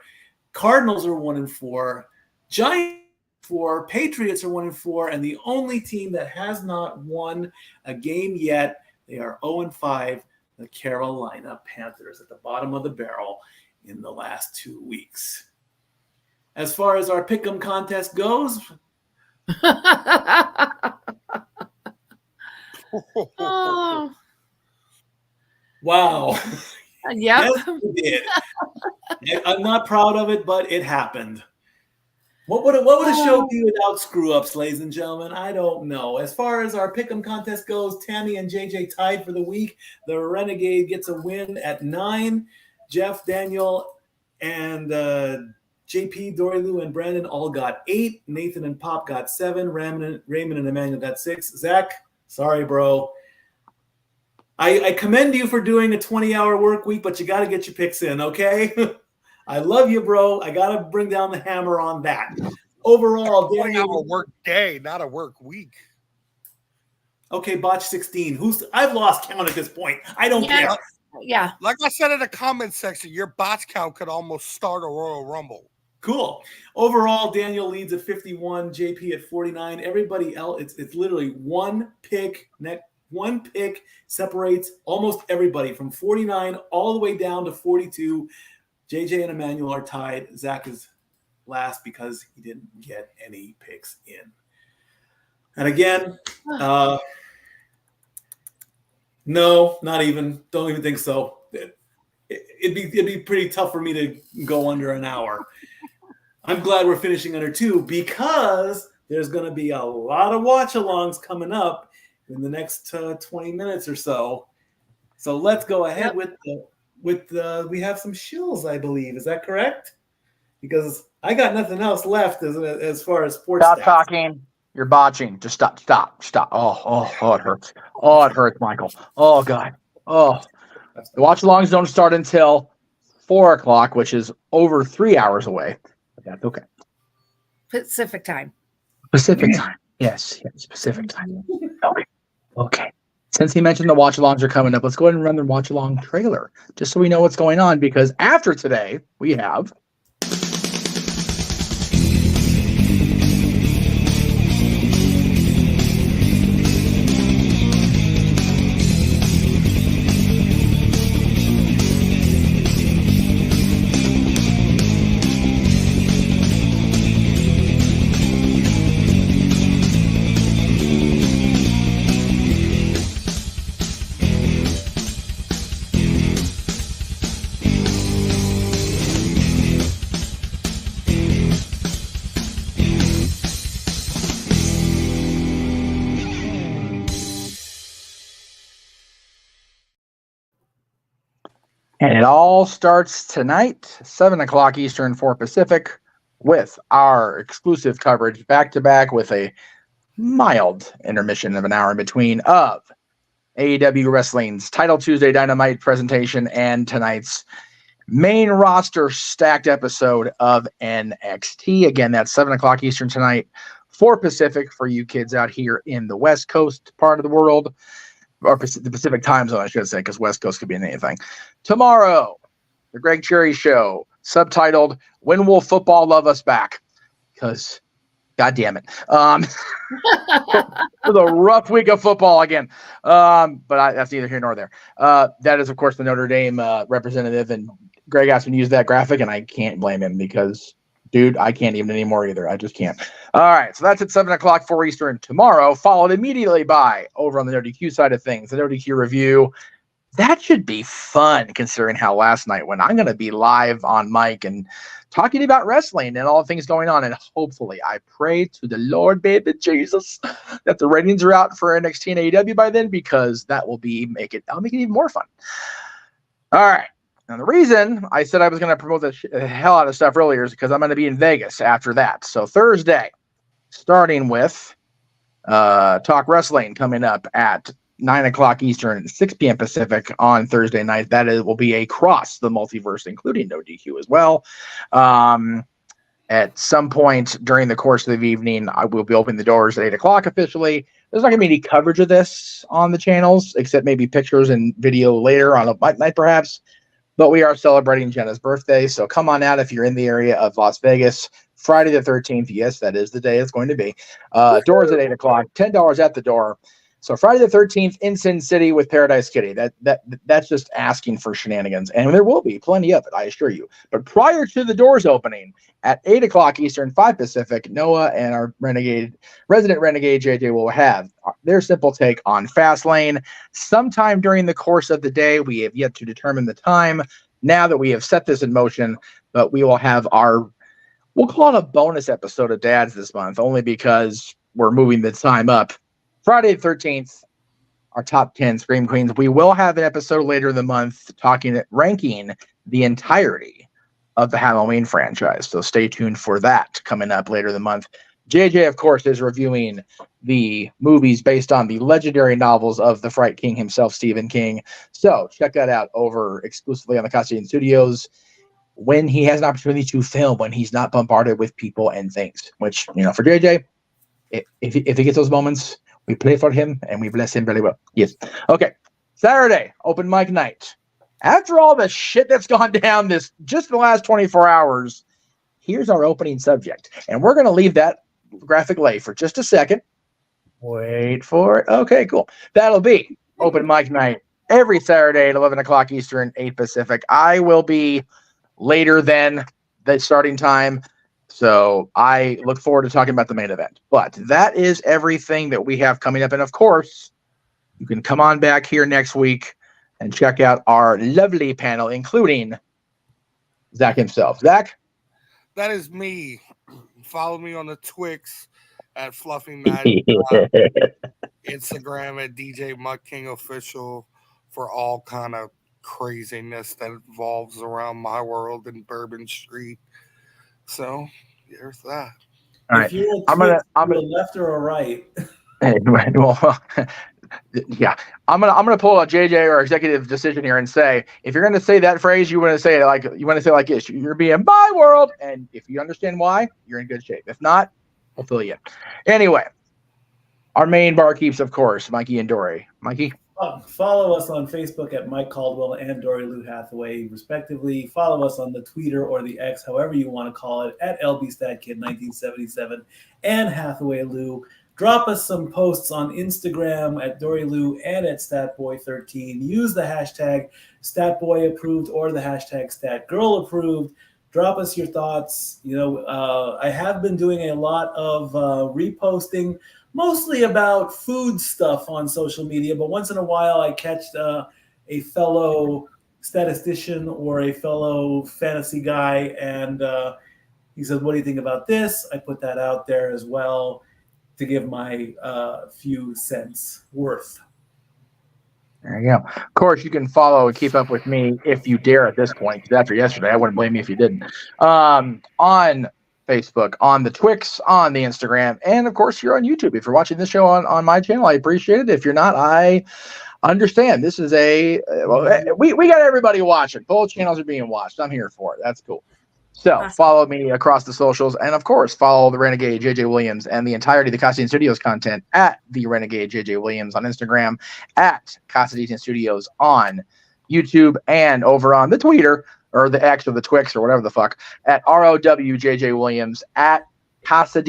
Cardinals are 1-4, Giants 4, Patriots are 1-4, and the only team that has not won a game yet, they are 0-5, the Carolina Panthers at the bottom of the barrel in the last 2 weeks. As far as our pick'em contest goes, Oh, wow. yep. Yes, we did. I'm not proud of it, but it happened. What would a show be without screw-ups, ladies and gentlemen? I don't know. As far as our pick'em contest goes, Tammy and JJ tied for the week. The Renegade gets a win at 9. Jeff, Daniel, and JP, Dori, Lou, and Brandon all got 8. Nathan and Pop got 7. Raymond and Emmanuel got 6. Zach, sorry, bro. I commend you for doing a 20-hour work week, but you got to get your picks in, okay? I love you, bro. I got to bring down the hammer on that. Overall, Daniel, a work day, not a work week. Okay, botch 16. I've lost count at this point. I don't care. Yeah. Like I said in the comments section, your botch count could almost start a Royal Rumble. Cool. Overall, Daniel leads at 51, JP at 49. Everybody else, it's literally one pick separates almost everybody from 49 all the way down to 42. JJ and Emmanuel are tied. Zach is last because he didn't get any picks in. And again, no, not even. Don't even think so. It'd be pretty tough for me to go under an hour. I'm glad we're finishing under 2 because there's going to be a lot of watch-alongs coming up in the next 20 minutes or so. So let's go ahead with we have some shills, I believe. Is that correct? Because I got nothing else left as far as sports. Stop stats. talking. You're botching. Just stop. Oh, it hurts. Oh, it hurts, Michael. Oh, God. Oh, the watch-alongs don't start until 4:00, which is over 3 hours away. But that's okay. Pacific time. Pacific time. Yes, Pacific time. Okay. Since he mentioned the watch-alongs are coming up, let's go ahead and run the watch-along trailer just so we know what's going on, because after today, we have And it all starts tonight, 7:00 Eastern, 4 Pacific, with our exclusive coverage back-to-back with a mild intermission of an hour in between of AEW Wrestling's Title Tuesday Dynamite presentation and tonight's main roster stacked episode of NXT. Again, that's 7 o'clock Eastern tonight, 4 Pacific for you kids out here in the West Coast part of the world, or the Pacific time zone, I should say, because West Coast could be in anything. Tomorrow, the Greg Cherry Show, subtitled "When Will Football Love Us Back?" Because, God damn it, it was a rough week of football again. But that's neither here nor there. That is, of course, the Notre Dame representative, and Greg asked me to use that graphic, and I can't blame him because, dude, I can't even anymore either. I just can't. All right, so that's at 7 o'clock 4 Eastern tomorrow, followed immediately by, over on the NoDQ side of things, the NoDQ review. That should be fun, considering how last night when I'm going to be live on mic and talking about wrestling and all the things going on. And hopefully, I pray to the Lord, baby Jesus, that the ratings are out for NXT and AEW by then, because that will make it even more fun. All right. Now, the reason I said I was going to promote the hell out of stuff earlier is because I'm going to be in Vegas after that. So Thursday, starting with Talk Wrestling coming up at 9 o'clock Eastern, 6 p.m. Pacific on Thursday night. Will be across the multiverse, including No DQ as well. At some point during the course of the evening, I will be opening the doors at 8 o'clock officially. There's not going to be any coverage of this on the channels, except maybe pictures and video later on a night perhaps. But we are celebrating Jenna's birthday, so come on out if you're in the area of Las Vegas. Friday the 13th, yes, that is the day it's going to be. Doors at 8 o'clock, $10 at the door. So Friday the 13th in Sin City with Paradise Kitty. That's just asking for shenanigans. And there will be plenty of it, I assure you. But prior to the doors opening at 8 o'clock Eastern, 5 Pacific, Noah and our resident renegade JJ will have their simple take on Fastlane. Sometime during the course of the day, we have yet to determine the time now that we have set this in motion, but we will have we'll call it a bonus episode of Dads this month, only because we're moving the time up. Friday the 13th, our top 10 Scream Queens. We will have an episode later in the month ranking the entirety of the Halloween franchise. So stay tuned for that coming up later in the month. JJ, of course, is reviewing the movies based on the legendary novels of the Fright King himself, Stephen King. So check that out over exclusively on the Casa Studios when he has an opportunity to film, when he's not bombarded with people and things, which, for JJ, if he gets those moments, we play for him, and we bless him really well. Yes. Okay. Saturday, open mic night. After all the shit that's gone down just the last 24 hours, here's our opening subject. And we're going to leave that graphic lay for just a second. Wait for it. Okay, cool. That'll be open mic night every Saturday at 11 o'clock Eastern, 8 Pacific. I will be later than the starting time. So I look forward to talking about the main event. But that is everything that we have coming up. And of course, you can come on back here next week and check out our lovely panel, including Zach himself. Zach? That is me. Follow me on the Twix at Fluffy Mad, Instagram at DJ Muck King Official for all kind of craziness that involves around my world in Bourbon Street. So there's that. All right. If you're a left or a right. Well, yeah, I'm gonna pull a JJ or executive decision here and say, if you're gonna say that phrase, you want to say it like this. You're being my world, and if you understand why, you're in good shape. If not, we'll fill you in. Anyway, our main barkeeps, of course, Mikey and Dori. Mikey. Follow us on Facebook at Mike Caldwell and Dori Lou Hathaway, respectively. Follow us on the Twitter or the X, however you want to call it, at LBStatKid1977 and Hathaway Lou. Drop us some posts on Instagram at Dori Lou and at StatBoy13. Use the hashtag StatBoyApproved or the hashtag StatGirlApproved. Drop us your thoughts. I have been doing a lot of reposting, mostly about food stuff on social media, but once in a while I catch a fellow statistician or a fellow fantasy guy, and he says, what do you think about this? I put that out there as well to give my few cents worth. There you go. Of course, you can follow and keep up with me if you dare at this point, because after yesterday, I wouldn't blame you if you didn't. On Facebook, on the Twix, on the Instagram, and of course, you're on YouTube. If you're watching this show on my channel, I appreciate it. If you're not, I understand this is we got everybody watching. Both channels are being watched. I'm here for it. That's cool. So Awesome. follow me across the socials, and of course follow the Renegade JJ Williams and the entirety of the Casa Studios content at the Renegade JJ Williams on Instagram, at Casa Studios on YouTube, and over on the Twitter or the X or the Twix or whatever the fuck at ROWJJ Williams, at Casa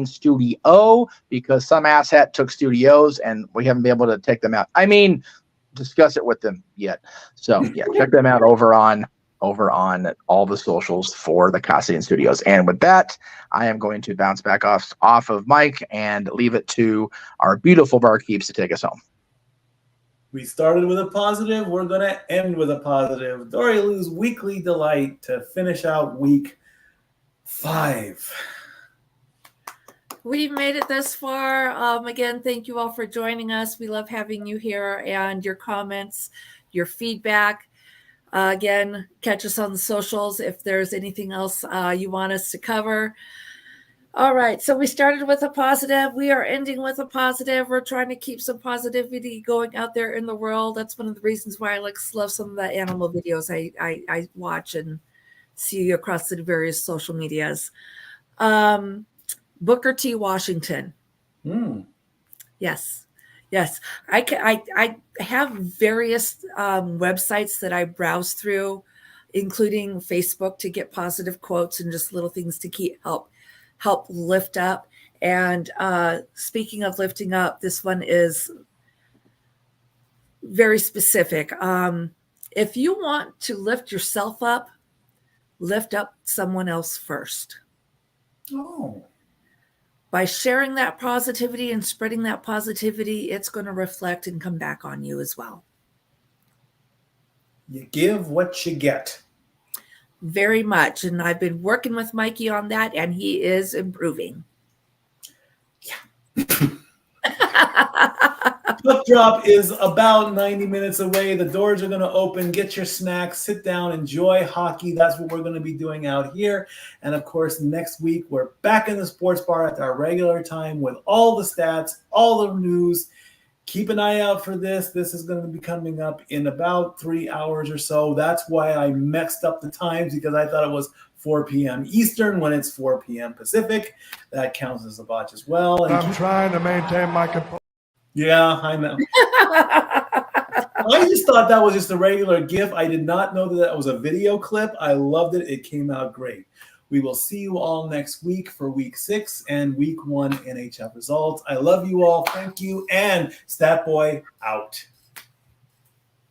Studio, because some asshat took studios and we haven't been able to take them out. I mean, discuss it with them yet. So yeah, check them out over on all the socials for the Casa Studios. And with that, I am going to bounce back off of Mike and leave it to our beautiful barkeeps to take us home. We started with a positive. We're going to end with a positive. Dori Lou's weekly delight to finish out week 5. We've made it this far. Again, thank you all for joining us. We love having you here and your comments, your feedback. Again, catch us on the socials if there's anything else you want us to cover. All right, so we started with a positive. We are ending with a positive. We're trying to keep some positivity going out there in the world. That's one of the reasons why I love some of the animal videos I watch and see across the various social medias. Booker T. Washington. Yes. I have various websites that I browse through, including Facebook, to get positive quotes and just little things to help lift up. And speaking of lifting up, this one is very specific. If you want to lift yourself up, lift up someone else first. Oh. By sharing that positivity and spreading that positivity, it's going to reflect and come back on you as well. You give what you get. Very much. And I've been working with Mikey on that, and he is improving. Yeah. Puck Drop is about 90 minutes away. The doors are going to open. Get your snacks, sit down, enjoy hockey. That's what we're going to be doing out here. And of course, next week, we're back in the sports bar at our regular time with all the stats, all the news. Keep an eye out for this. This is going to be coming up in about 3 hours or so. That's why I mixed up the times, because I thought it was 4 p.m. Eastern when it's 4 p.m. Pacific. That counts as a botch as well. And I'm trying to maintain my composure. Yeah, I know. I just thought that was just a regular GIF. I did not know that was a video clip. I loved it. It came out great. We will see you all next week for week 6 and week 1 NHL results. I love you all. Thank you. And Stat Boy out.